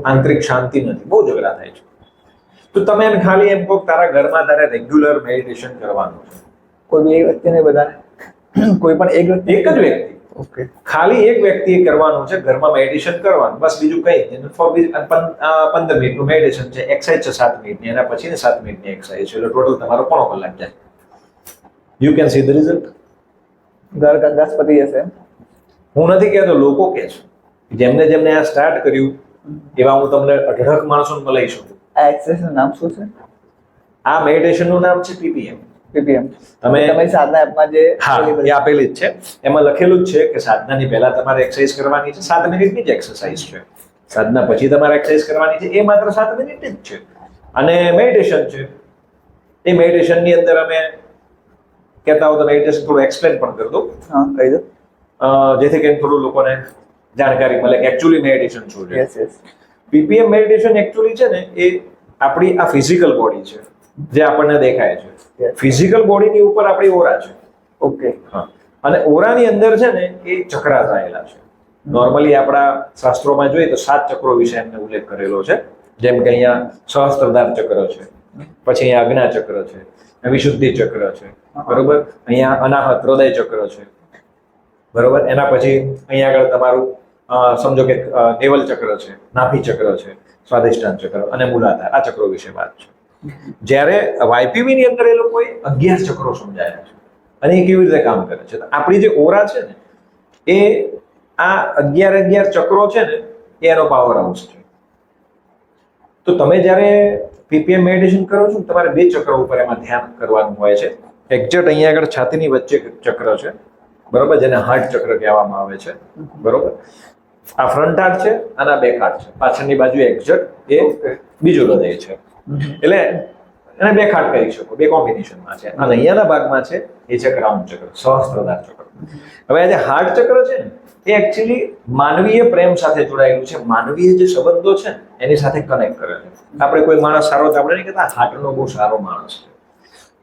આંતરિક શાંતિ નથી, બહુ ઝઘડા થાય છે, તો તમે એમ ખાલી એમ કહો તારા ઘરમાં તારે રેગ્યુલર મેડિટેશન કરવાનું છે. કોઈ બી એક વ્યક્તિને બધાને કોઈ પણ એક વ્યક્તિ, એક જ વ્યક્તિ, ઓકે, ખાલી એક વ્યક્તિએ કરવાનું છે, ઘરમાં મેડિટેશન કરવાનું, બસ બીજું કઈ નહીં. 15 મિનિટનું મેડિટેશન છે, એક્સરસાઇઝ છે 7 મિનિટની, એના પછી 7 મિનિટની એક્સરસાઇઝ છે, એટલે ટોટલ તમારો 1.5 કલાક જાય. You can see the result. ઘર કંકાસ પતી જશે. હું નથી કહેતો, લોકો કહે છે. જેમને જેમને આ સ્ટાર્ટ કર્યું એવા હું તમને અઢળક માણસોને મલાઈ શકું. આ એક્સરસાઇઝનું નામ શું છે? આ મેડિટેશનનું નામ છે PPM. PPM. તમે સાધના એપમાં જે હા એ આપેલી જ છે. એમાં લખેલું જ છે કે સાધનાની પહેલા તમારે એક્સરસાઇઝ કરવાની છે, 7 મિનિટની જ એક્સરસાઇઝ છે. સાધના પછી તમારે એક્સરસાઇઝ કરવાની છે, એ માત્ર 7 મિનિટની જ છે. અને મેડિટેશન છે, એ મેડિટેશનની અંદર અમે કહેતા હો તો મેડિટેશન થોડું એક્સપ્લેન પણ કરી દઉં. હા, કહી દો. જેથી કરીને થોડું લોકોને જાણકારી મળે કે એકચ્યુઅલી મેડિટેશન શું છે. Yes yes. PPM meditation actually છે ને એ આપણી આ ફિઝિકલ બોડી છે જે આપણને દેખાય છે. ફિઝિકલ બોડીની ઉપર આપણી ઓરા છે. ઓકે. હા, અને ઓરાની અંદર છે ને એ ચક્રા આવેલા છે. નોર્મલી આપણા શાસ્ત્રોમાં જોઈએ તો 7 ચક્રો વિશે એમને ઉલ્લેખ કરેલો છે. જેમ કે અહીંયા સહસ્ત્રધાર ચક્ર છે, પછી અહીંયા અજ્ઞા ચક્ર છે, વિશુદ્ધિ ચક્ર છે, બરોબર, અહીંયા અનાહત હૃદય ચક્ર છે, બરોબર. એના પછી અહીંયા આગળ તમારું સમજો કે નેવલ ચક્ર છે, નાભી ચક્ર છે, સ્વાધિષ્ઠાન ચક્ર અને મૂલાધાર. આ ચક્રો વિશે વાત છે. જ્યારે YPV ની અંદર એ લોકોએ 11 ચક્રો સમજાયા છે અને એ કેવી રીતે કામ કરે છે. આપણી જે ઓરા છે ને એ આ 11 ચક્રો છે ને એનો પાવર હાઉસ છે. તો તમે જ્યારે PPM મેડિટેશન કરો છો તમારે 2 ચક્રો ઉપર એમાં ધ્યાન કરવાનું હોય છે. એક્ઝેક્ટ અહીંયા આગળ છાતીની વચ્ચે ચક્ર છે, બરોબર, જેને હાર્ટ ચક્ર કહેવામાં આવે છે, બરોબર. આ ફ્રન્ટ હાર્ટ છે અને આ બેક હાર્ટ છે. પાછળની બાજુ એક્ઝેક્ટ એ બીજું હૃદય છે. એટલે એને 2 ખાટ કરી શકો, 2 કોમ્બિનેશનમાં છે. અને અહીંયાના ભાગમાં છે એ છે ક્રાઉન ચક્ર, સહસ્ત્રધાર ચક્ર. હવે આ જે હાર્ટ ચક્ર છે ને એ એકચ્યુઅલી માનવીય પ્રેમ સાથે જોડાયેલું છે. માનવીય જે સંબંધો છે એની સાથે કનેક્ટ કરે છે. આપણે કોઈ માણસ સારો તો આપણે નહીં કહેતા હાર્ટનો બહુ સારો માણસ છે,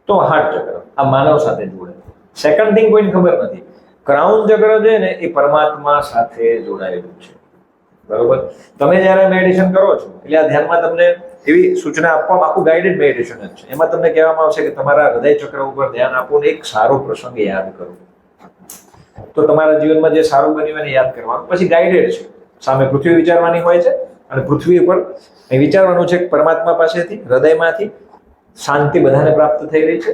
તો હાર્ટ ચક્ર આ માનવ સાથે જોડે. સેકન્ડ થિંગ કોઈને ખબર નથી, ક્રાઉન ચક્ર છે ને એ પરમાત્મા સાથે જોડાયેલું છે, બરોબર. તમે જ્યારે મેડિટેશન કરો છો એટલે આ ધ્યાનમાં તમને એવી સૂચના આપવામાં, આખું ગાઈડેડ મેડિટેશન જ છે. એમાં તમને કહેવામાં આવશે કે તમારા હૃદય ચક્ર ઉપર ધ્યાન આપો ને એક સારો પ્રસંગ યાદ કરો. તો તમારા જીવનમાં જે સારું બન્યું એને યાદ કરવાનું. પછી ગાઈડેડ છે, સામે પૃથ્વી વિચારવાની હોય છે અને પૃથ્વી ઉપર વિચારવાનું છે પરમાત્મા પાસેથી, હૃદયમાંથી શાંતિ બધાને પ્રાપ્ત થઈ રહી છે,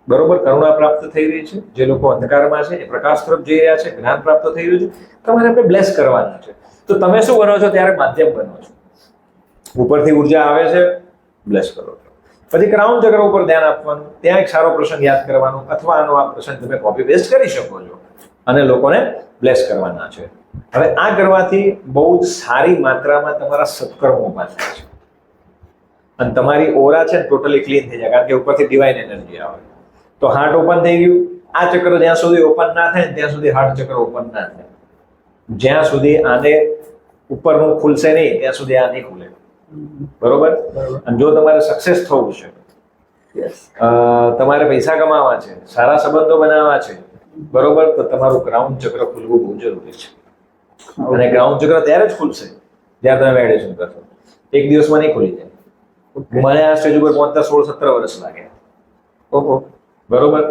બરોબર, કરુણા પ્રાપ્ત થઈ રહી છે. જે લોકો અંધકારમાં છે એ પ્રકાશ તરફ જઈ રહ્યા છે, જ્ઞાન પ્રાપ્ત થઈ રહ્યું છે. તમારે આપણે બ્લેસ કરવાના છે. તો તમે શું બનો છો? ત્યારે માધ્યમ બનો છો. ઉપરથી ઉર્જા આવે છે, બ્લેસ કરો છો. પછી ક્રાઉન ચક્ર ઉપર ધ્યાન આપવાનું, ત્યાં એક સારો પ્રસંગ યાદ કરવાનો, અથવા આનો આ પ્રસંગ તમે કોપી પેસ્ટ કરી શકો છો અને લોકોને બ્લેસ કરવાના છે. હવે આ કરવાથી બહુ જ સારી માત્રામાં તમારા સત્કર્મો ઉભા થાય છે અને તમારી ઓરા છે ટોટલી ક્લીન થઈ જાય, કારણ કે ઉપરથી ડિવાઇન એનર્જી આવે. તો હાર્ટ ઓપન થઈ ગયું. આ ચક્ર જ્યાં સુધી ઓપન ના થાય ત્યાં સુધી હાર્ટ ચક્ર ઓપન ના થાય. જ્યાં સુધી આને ઉપરનું ખુલશે નહીં ત્યાં સુધી આ નહીં ખુલે. બરોબર? અને જો તમારે સક્સેસ થવું છે, યસ, તમારે પૈસા કમાવા છે, સારા સંબંધો બનાવવા છે, બરોબર, તો તમારું ગ્રાઉન્ડ ચક્ર ખુલવું બહુ જરૂરી છે. અને ગ્રાઉન્ડ ચક્ર ત્યારે જ ખુલશે જ્યારે તમે મેડિટેશન કરશો. એક દિવસમાં નહીં ખુલી જાય. મને આ સ્ટેજ ઉપર પહોંચતા 16-17 વર્ષ લાગ્યા. ઓહો, બરોબર?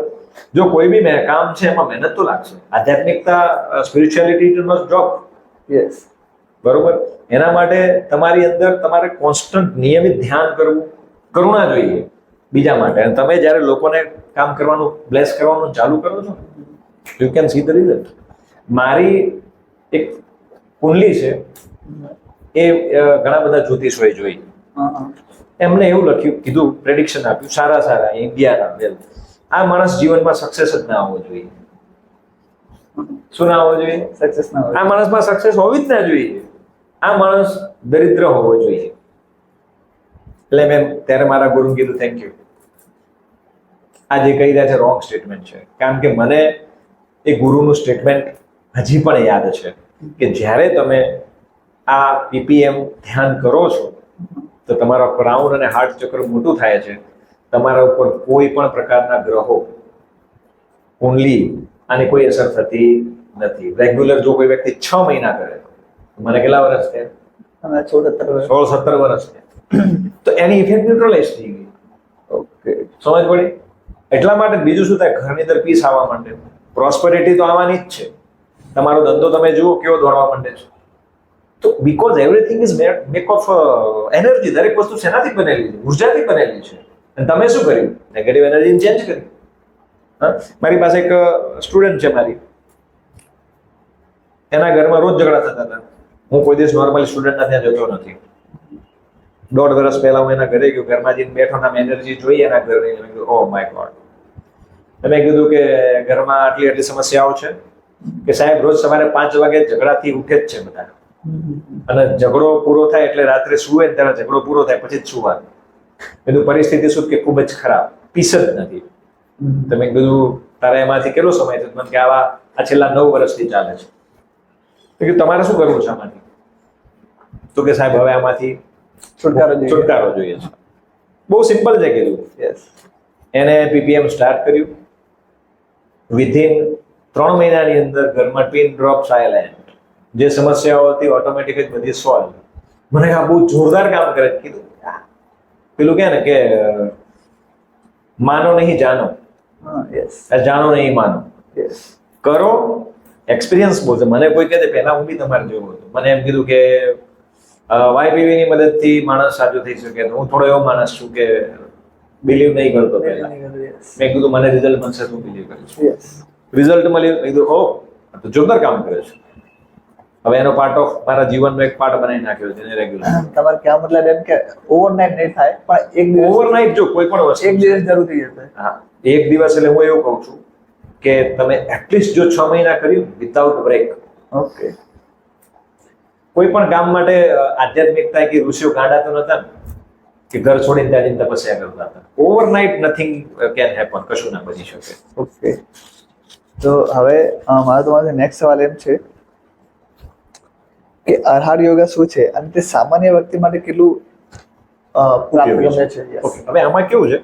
જો કોઈ બી કામ છે એમાં મહેનત તો લાગશે. આધ્યાત્મિકતા, spirituality is not job. Yes, બરોબર? એના માટે તમારી અંદર તમારે કોન્સ્ટન્ટ નિયમિત ધ્યાન કરવું, કરુણા જોઈએ બીજા માટે. અને તમે જ્યારે લોકોને કામ કરવાનું, બ્લેસ કરવાનું ચાલુ કરો છો, you can see the result. મારી એક કુંડલી છે, એ ઘણા બધા જ્યોતિષોએ જોઈ. એમને એવું કીધું, પ્રેડિક્શન આપ્યું, સારા ઇન્ડિયાના વેલ, આ માણસ જીવનમાં સક્સેસ જ ના હોવો જોઈએ. શું ના હોવો જોઈએ? સક્સેસ ના હોય. આ માણસમાં સક્સેસ હોવી જ ના જોઈએ. આ માણસ દરિદ્ર હોવો જોઈએ. એટલે મેં ત્યારે મારા ગુરુને કીધું, થેન્ક યુ. આ જે કહી રહ્યા છે રોંગ સ્ટેટમેન્ટ છે. કારણ કે મને એ ગુરુનું સ્ટેટમેન્ટ હજી પણ યાદ છે કે જ્યારે તમે આ પીપીએમ ધ્યાન કરો છો તો તમારો ક્રાઉન અને હાર્ટ ચક્ર મોટું થાય છે. તમારા ઉપર કોઈ પણ પ્રકારના ગ્રહો, કુંડલી આની કોઈ અસર થતી નથી. રેગ્યુલર જો કોઈ વ્યક્તિ 6 મહિના કરે, મને કેટલા વર્ષ થયા? અમે 16-17 વર્ષ થયા, તો એની ઇફેક્ટ ન્યુટ્રલાઇઝ થઈ ગઈ. ઓકે, સમજ પડી? એટલા માટે બીજું શું થાય, ઘરની અંદર પીસ આવવા માંડે, પ્રોસ્પેરિટી તો આવવાની જ છે. તમારો ધંધો તમે જુઓ કેવો દોડવા માંડે છે. તો because everything is make of energy. દરેક વસ્તુ શેનાથી બનેલી છે? ઉર્જાથી બનેલી છે. અને તમે શું કર્યું? નેગેટિવ એનર્જીને ચેન્જ કરી. હા, મારી પાસે એક સ્ટુડન્ટ છે મારી, એના ઘરમાં રોજ ઝઘડા થતા હતા. હું કોઈ દિવસ નોર્મલી સ્ટુડન્ટના ત્યાં જતો નથી. 1.5 વર્ષ પહેલા હું એના ઘરે ગયો, ઘરમાં જઈને બેઠો, નામ એનર્જી જોઈ એના ઘરની. મેં કીધું, ઓ માય ગોડ. મેં કીધું કે ઘરમાં આટલી સમસ્યાઓ છે કે સાહેબ રોજ સવારે 5 વાગે ઝઘડાથી ઉઠે જ છે બધા. અને ઝઘડો પૂરો થાય એટલે રાત્રે સુવે ને ત્યારે ઝઘડો પૂરો થાય પછી જ સુવાનું. કીધું પરિસ્થિતિ શું કે ખૂબ જ ખરાબ, પીસ જ નથી. તો મેં કીધું તારે એમાંથી કેટલો સમય થયો? મને કે આ છેલ્લા 9 વર્ષથી ચાલે છે. મેં કીધું તમારે શું કરવું છે આમાંથી? તો કે સાહેબ હવે આમાંથી છુટકારો જોઈએ છે. બહુ સિમ્પલ છે કીધું. યસ, એને પીપીએમ સ્ટાર્ટ કર્યું. વિધિન 3 મહિનાની અંદર ઘરમાં પિન ડ્રોપ સાયલેન્ટ, જે સમસ્યાઓ હતી ઓટોમેટિક જ બધી સોલ્વ. મને આ બહુ જોરદાર કામ કરે. કીધું પેલું કે ને કે માનો નહીં જાનો, યસ, જાણો નહીં માનો. યસ, કરો. એક્સપિરિયન્સ બહુ છે. મને કોઈ કહે છે પહેલા હું બી તમારે જેવો હતો, મને એમ કીધું કે YPV ની મદદથી માણસ સાચો થઈ શકે. તો હું થોડો એવો માણસ છું કે બિલીવ નહીં કરતો પહેલા. મેં કીધું મને રિઝલ્ટ મળશે તો બિલીવ કરીશ. યસ, રિઝલ્ટ મળ્યું. મેં કીધું ઓ તો જોરદાર કામ કરે છે. હવે એનો પાર્ટ ઓફ મારા જીવનનો એક પાર્ટ બનાવી નાખ્યો છે રેગ્યુલર. તમારે ક્યાં મતલબ એમ કે ઓવરનાઇટ નહીં થાય, પણ એક દિવસ, ઓવરનાઇટ જો કોઈ પણ વસ્તુ, એક દિવસ જરૂર થઈ જશે. હા, એક દિવસ. એટલે હું એવું કહું છું કે તમે એટલીસ્ટ જો 6 મહિના કર્યું વિધાઉટ બ્રેક. ઓકે, કોઈ પણ કામ માટે આધ્યાત્મિકતા કે ઋષિઓ ગાંડા તો નતા ને કે ઘર છોડીને ત્યાં જઈને તપસ્યા કરતા હતા. Overnight nothing can happen. કશું ના બની શકે. ઓકે. તો હવે મારો તમારો નેક્સ્ટ સવાલ એમ છે કે આહાર યોગા શું છે અને તે સામાન્ય વ્યક્તિ માટે કેટલું પ્રાપ્ય છે? ઓકે, હવે આમાં કેવું છે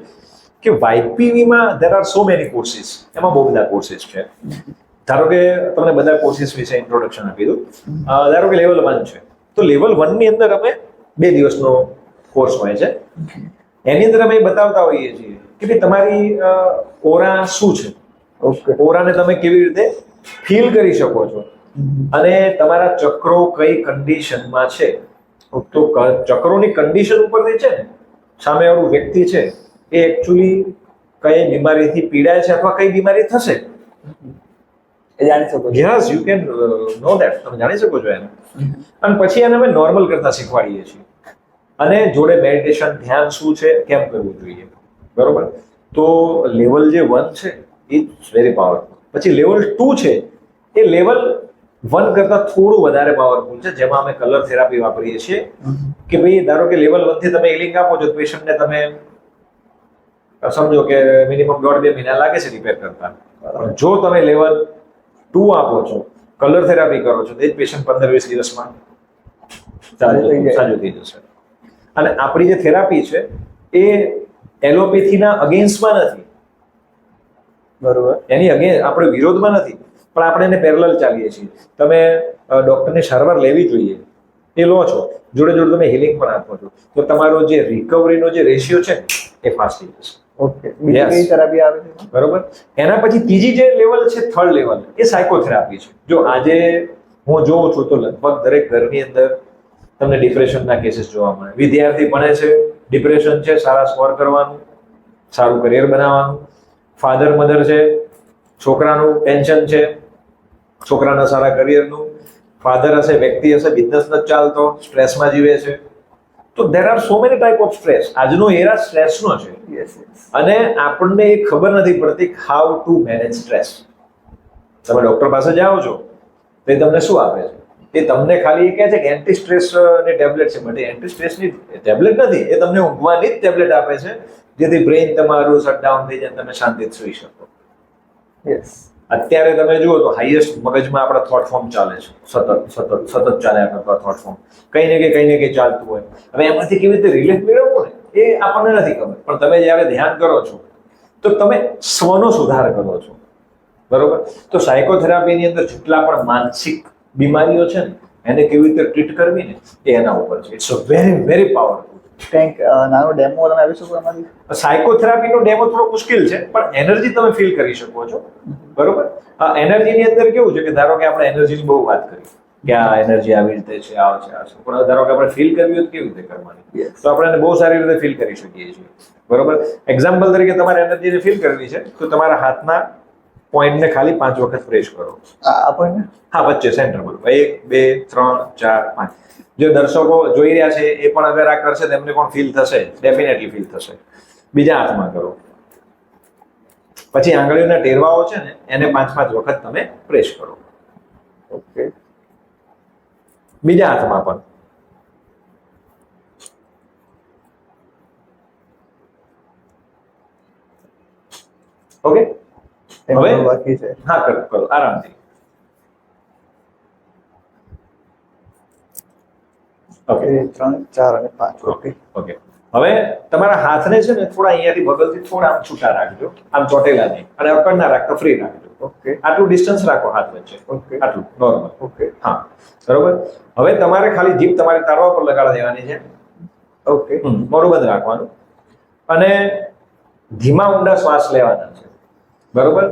કે YPV-માં there are so many courses. એમાં બહુ બધા કોર્સીસ છે. ધારો કે તમને બધા કોર્સીસ વિશે ઇન્ટ્રોડક્શન આપી દઉં. ધારો કે લેવલ 1 છે, તો લેવલ 1 ની અંદર અમે 2 દિવસનો કોર્સ હોય છે. એની અંદર અમે બતાવતા હોઈએ છીએ કે ભાઈ તમારી ઓરા શું છે. ઓકે, ઓરાને તમે કેવી રીતે ફીલ કરી શકો છો અને તમારા ચક્રો કઈ કન્ડિશનમાં છે. તો ચક્રોની કન્ડિશન ઉપરથી છે ને સામેવાળું વ્યક્તિ છે એ એકચ્યુઅલી કઈ બીમારીથી પીડાય છે અથવા કઈ બીમારી થશે એ જાણી શકો છો. Yes, you can know that. તમે જાણી શકો છો એને. અને પછી એને અમે નોર્મલ કરતા શીખવાડીએ છીએ. અને જોડે મેડિટેશન, ધ્યાન શું છે, કેમ કરવું જોઈએ. બરોબર? તો લેવલ જે 1 છે ઇટ્સ વેરી પાવરફુલ. પછી લેવલ 2 છે એ લેવલ 1 કરતા થોડું વધારે પાવરફુલ છે, જેમાં અમે કલર થેરાપી વાપરીએ છીએ. કે ભાઈ ધારો કે લેવલ 1 થી તમે હીલિંગ આપો છો, પેશન્ટને તમે સમજો કે મિનિમમ 1.5-2 મહિના લાગે છે રિપેર કરતા. પણ જો તમે લેવલ 2 આપો છો, કલર થેરાપી કરો છો, તો એ જ પેશન્ટ 15-20 દિવસમાં સાજું થઈ જશે. અને આપણી જે થેરાપી છે એ એલોપેથીના અગેન્સ્ટમાં નથી, બરોબર. એની આપણે વિરોધમાં નથી, પણ આપણે એને પેરેલલ ચાલીએ છીએ. તમે ડોક્ટરની સારવાર લેવી જોઈએ એ લો છો, જોડે જોડે તમે હિલિંગ પણ આપો છો, તો તમારો જે રિકવરીનો જે રેશિયો છે એ ફાસ્ટ થઈ જશે. ઓકે, બીજી કઈ થેરાપી આવે છે? બરોબર. એના પછી ત્રીજી જે લેવલ છે, થર્ડ લેવલ, એ સાયકોથેરાપી છે. જો આજે હું જોઉં છું તો લગભગ દરેક ઘરની અંદર તમને ડિપ્રેશનના કેસીસ જોવા મળે. વિદ્યાર્થી ભણે છે, ડિપ્રેશન છે, સારા સ્કોર કરવાનું, સારું કરિયર બનાવવાનું. ફાધર મધર છે, છોકરાનું ટેન્શન છે, છોકરાના સારા કરિયરનું. ફાધર હશે, વ્યક્તિ હશે, બિઝનેસ નથી ચાલતો, સ્ટ્રેસમાં જીવે છે. તો there are so many type of stress. આજનો એરા સ્ટ્રેસનો છે. યસ. અને આપણને એ ખબર નથી પડતી હાઉ ટુ મેનેજ સ્ટ્રેસ. તમે ડોક્ટર પાસે જાઓ છો તો એ તમને શું આપે છે? એ તમને ખાલી કહે છે કે એન્ટી સ્ટ્રેસ ની ટેબ્લેટ છે, બટ એન્ટી સ્ટ્રેસની ટેબ્લેટ નથી, એ તમને ઊંઘવાની જ ટેબ્લેટ આપે છે, જેથી બ્રેઇન તમારું શટડાઉન થઈ જાય, તમે શાંતિથી સુઈ શકો. યસ. અત્યારે તમે જુઓ તો હાઈએસ્ટ મગજમાં આપણા થોટ ફોર્મ ચાલે છે, સતત ચાલ્યા કરતા થોટ ફોર્મ, કંઈ ને કંઈ ચાલતું હોય. હવે એમાંથી કેવી રીતે રિલીફ મેળવવો ને એ આપણને નથી ખબર, પણ તમે જ્યારે ધ્યાન કરો છો તો તમે સ્વનો સુધાર કરો છો. બરોબર. તો સાયકોથેરાપીની અંદર જેટલા પણ માનસિક બીમારીઓ છે ને એને કેવી રીતે ટ્રીટ કરવી ને એ એના ઉપર છે. It's a very very powerful. કંઈક નાનો ડેમો તમે આપી શકો એમાંથી? સાયકોથેરાપીનો ડેમો થોડો મુશ્કેલ છે, પણ એનર્જી તમે ફીલ કરી શકો છો. બરોબર. આ એનર્જીની અંદર કેવું છે કે ધારો કે આપણે એનર્જીની બહુ વાત કરી કે આ એનર્જી આવી રીતે છે, આ છે, આ છે, પણ ધારો કે આપણે ફીલ કરવી હોય તો કેવી રીતે કરવાની? તો આપણે એને બહુ સારી રીતે ફીલ કરી શકીએ છીએ. બરોબર. એક્ઝામ્પલ તરીકે તમારે એનર્જીને ફીલ કરવી છે તો તમારા હાથના પોઈન્ટને ખાલી 5 વખત પ્રેસ કરો. આપણને? હા, વચ્ચે સેન્ટર પર 1 2 3 4 5. જો દર્શકો જોઈ રહ્યા છે એ પણ અગર આ કરશે તો એમને પણ ફીલ થશે, ડેફિનેટલી ફીલ થશે. બીજા હાથમાં કરો. પછી આંગળીઓના ટેરવાઓ છે ને એને 5 વખત તમે પ્રેસ કરો. ઓકે. બીજા હાથમાં પણ. ઓકે. હવે બાકી છે. હા, કરો આરામથી. ઓકે. 2 3 4 અને 5. ઓકે. ઓકે. હવે તમારા હાથને છે ને થોડા અહીંયાથી બગલથી થોડા આમ છૂટા રાખજો, આમ ચોટેલા નહીં, અને અકડ ના રાખતા ફ્રી રાખજો. ઓકે. આટલું ડિસ્ટન્સ રાખો હાથ વચ્ચે. ઓકે. આટલું નોર્મલ. ઓકે. હા, બરોબર. હવે તમારે ખાલી જીભ તમારી તાળવા પર લગાડી દેવાની છે. ઓકે. મોઢું બંધ રાખવાનું અને ધીમા ઊંડા શ્વાસ લેવાના છે. બરોબર.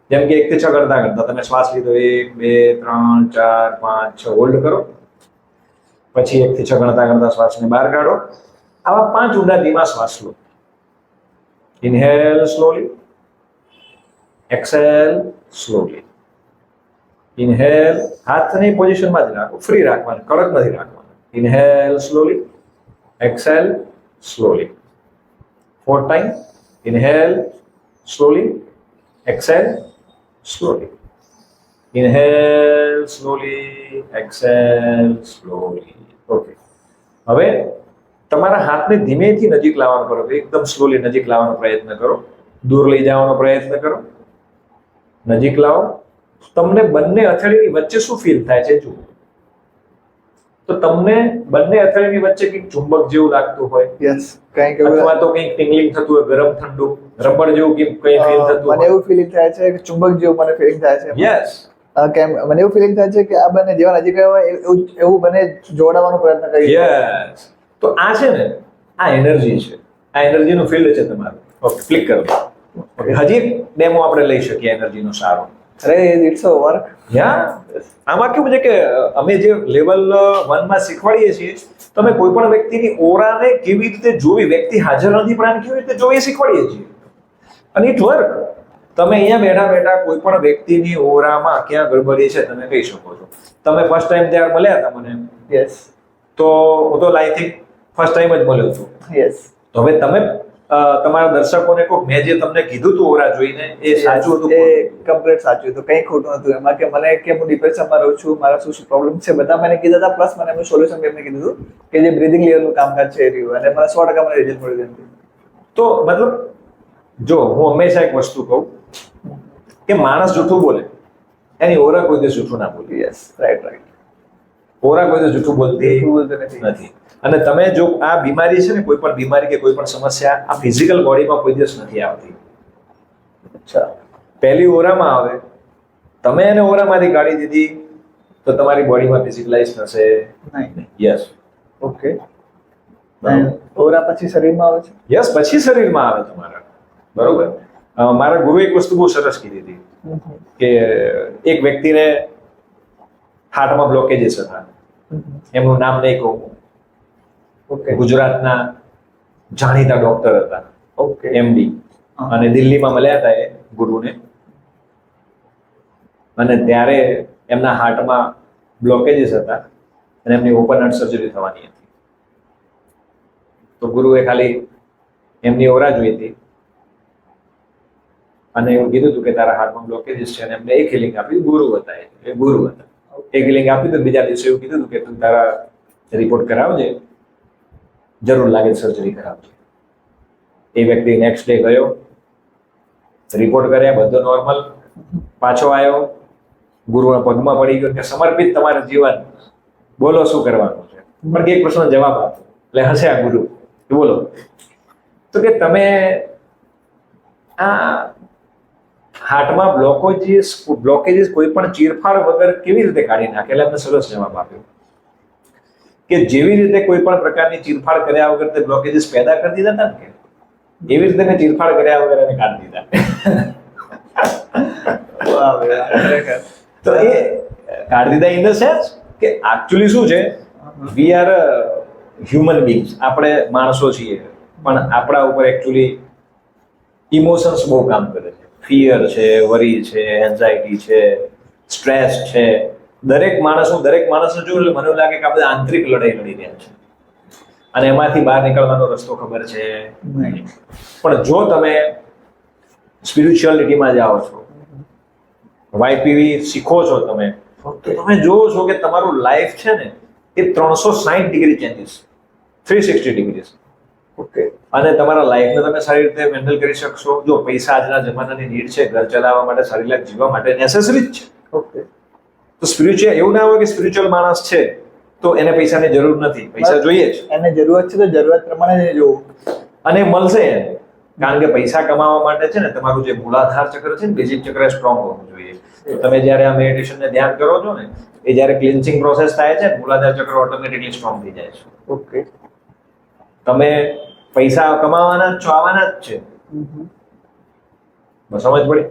જેમ કે 1 થી 6 કરતા કરતા તમે શ્વાસ લીધો 1 2 3 4 5 6 હોલ્ડ કરો. પછી 1 થી 6 ગણતા ગણતા શ્વાસને બહાર કાઢો. આવા 5 ઊંડા ધીમા શ્વાસ લો. Inhale slowly, exhale slowly. Inhale, હાથની પોઝિશનમાં જ રાખો, ફ્રી રાખવાનું, કડક નથી રાખવાનું. Inhale slowly, exhale slowly. 4 time. Inhale slowly, exhale slowly. Inhale slowly, exhale slowly. Okay. હવે તમારા હાથને ધીમેથી નજીક લાવવાનો કરો, એકદમ સ્લોલી નજીક લાવવાનો પ્રયત્ન કરો, દૂર લઈ જવાનો પ્રયત્ન કરો. નજીક લાવો. તમને બંને હથેળીની વચ્ચે શું ફીલ થાય છે જુઓ. તો તમને બંને હથેળીની વચ્ચે કંઈક ચુંબક જેવું લાગતું હોય, યસ, કંઈક અથવા તો કંઈક ટિંગલિંગ થતું હોય, ગરમ ઠંડુ રબર જેવું કંઈ ફીલ થતું મને એવું ફીલિંગ થાય છે કે ચુંબક જેવું મને ફીલિંગ થાય છે. યસ. કેમ મને એવું ફીલિંગ થાય છે કે આ બંને જેવા નજીક આવ્યા હોય એવું બંને જોડાવાનો પ્રયત્ન કરી. યસ. તો આ છે ને, આ એનર્જી છે, આ એનર્જીનું ફિલ્ડ છે તમારું. ઓકે, ક્લિક કરો. ઓકે, હજી એક ડેમો આપણે લઈ શકીએ એનર્જીનો સારો. અરે ઇટ્સ અ વર્ક. યા, આમાં કેવું છે કે અમે જે લેવલ 1 માં શીખવાડીએ છીએ, તમે કોઈ પણ વ્યક્તિની ઓરાને કેવી રીતે જોવી, વ્યક્તિ હાજર નથી પણ આને કેવી રીતે જોવી એ શીખવાડીએ છીએ. અને ઇટ વર્ક. તમે અહીંયા બેઠા બેઠા કોઈ પણ વ્યક્તિની ઓરામાં ક્યાં ગડબડી છે તમે કહી શકો છો. તમે ફર્સ્ટ ટાઈમ ત્યારે મળ્યા હતા મને. યસ. તો હું તો આઈ થિંક ફર્સ્ટ ટાઈમ જ મળ્યો છું. યસ. તો હવે તમે તમારા દર્શકોને કહો મેં જે તમને કીધું હતું ઓરા જોઈને એ સાચું હતું? એ કમ્પ્લીટ સાચું હતું, કંઈ ખોટું હતું એમાં. કે મને કે હું ડિપ્રેશનમાં રહું છું, મારા શું શું પ્રોબ્લેમ છે બધા મને કીધા હતા, પ્લસ મને એનું સોલ્યુશન બી એમને કીધું હતું કે જે બ્રીધિંગ લેવલનું કામકાજ છે એ રહ્યું, અને મને 100% મને રિઝલ્ટ મળ્યું એમથી. તો મતલબ જો હું હંમેશા એક વસ્તુ કહું કે માણસ જૂઠું બોલે, એની ઓરા કોઈ દિવસ જૂઠું ના બોલે. Yes, right. ઓરા કોઈ તો જૂઠું બોલતી નથી. અને તમે જો આ બીમારી છે ને, કોઈ પણ બીમારી કે કોઈ પણ સમસ્યા આ ફિઝિકલ બોડીમાં કોઈ દિવસ નથી આવતી. અચ્છા. પહેલી ઓરામાં આવે, તમે એને ઓરામાંથી કાઢી દીધી તો તમારી બોડીમાં ફિઝિકલાઇઝ થશે નહીં. યસ. ઓકે. ઓરા પછી શરીરમાં આવે છે? યસ, પછી શરીરમાં આવે તમારા. બરોબર. મારા ગુરુ એક વસ્તુ બહુ સરસ કીધી હતી કે એક વ્યક્તિને હાર્ટમાં બ્લોકેજીસ હતા. એમનું નામ નહીં કહું. ઓકે. ગુજરાતના જાણીતા ડોક્ટર હતા, ઓકે. એમડી, અને દિલ્હીમાં મળ્યા હતા એ ગુરુને. અને ત્યારે એમના હાર્ટમાં બ્લોકેજીસ હતા અને એમની ઓપન હાર્ટ સર્જરી થવાની હતી. તો ગુરુએ ખાલી એમની ઓરા જોઈ હતી અને એવું કીધું હતું કે તારા હાર્ટમાં બ્લોકેજીસ છે, અને એમને એક હિલિંગ આપી. ગુરુ હતા, એ ગુરુ હતા. એક હિલિંગ આપી તો બીજા દિવસે એવું કીધું કે તું તારા રિપોર્ટ કરાવજે, જરૂર લાગે સર્જરી કરાવજે. એ વ્યક્તિ નેક્સ્ટ ડે ગયો, રિપોર્ટ કર્યા, બધું નોર્મલ. પાછો આવ્યો, ગુરુના પગમાં પડી ગયો કે સમર્પિત તમારું જીવન, બોલો શું કરવાનું છે. પણ એક પ્રશ્નનો જવાબ આપો. એટલે હસ્યા ગુરુ, બોલો. તો કે તમે આ હાર્ટમાં બ્લોકેજીસ કોઈ પણ ચીરફાડ વગર કેવી રીતે કાઢી નાખે? એટલે એમને સરસ જવાબ આપ્યો કે જેવી રીતે કોઈ પણ પ્રકારની ચીરફાડ કર્યા વગર તે બ્લોકેજીસ પેદા કરી દીધા હતા ને, એવી રીતે મેં ચીરફાડ કર્યા વગર એને કાઢી દીધા. તો એ કાઢી દીધા ઇન ધ સેન્સ કે એકચ્યુઅલી શું છે, વી આર હ્યુમન બીંગ્સ. આપણે માણસો છીએ, પણ આપણા ઉપર એકચ્યુઅલી ઇમોશન્સ બહુ કામ કરે છે. ફિયર છે, વરી છે, એન્ઝાઇટી છે, સ્ટ્રેસ છે. દરેક માણસને જોયું એટલે મને લાગે કે આ બધા આંતરિક લડાઈ લડી રહ્યા છે અને એમાંથી બહાર નીકળવાનો રસ્તો ખબર છે નહીં. પણ જો તમે સ્પિરિચ્યુઅલિટીમાં જાઓ છો, YPV શીખો છો તમે, તો તમે જોવો છો કે તમારું લાઈફ છે ને એ 360 ડિગ્રી ચેન્જીસ, 360 ડિગ્રી. ઓકે. અને તમારા લાઈફને તમે સારી રીતે હેન્ડલ કરી શકશો. જો પૈસા આજના જમાનાની નીડ છે, ઘર ચલાવવા માટે, સારી લાઈફ જીવવા માટે નેસેસરી જ છે. ઓકે. તો સ્પિરિચ્યુઅલ એવું ના હોય કે સ્પિરિચ્યુઅલ માણસ છે તો એને પૈસાની જરૂર નથી, પૈસા જોઈએ જ. એને જરૂરત છે તો જરૂરત પ્રમાણે જ જોવું અને મળશે એને. કારણ કે પૈસા કમાવા માટે છે ને તમારું જે મૂલાધાર ચક્ર છે ને, બેઝિક ચક્ર સ્ટ્રોંગ હોવું જોઈએ. તો તમે જ્યારે આ મેડિટેશન ને ધ્યાન કરો છો ને, એ જ્યારે ક્લિન્સિંગ પ્રોસેસ થાય છે, મૂલાધાર ચક્ર ઓટોમેટિકલી સ્ટ્રોંગ થઈ જાય છે. ઓકે. તમે પૈસા કમાવાના જ છો, આવવાના જ છે. સમજ પડી?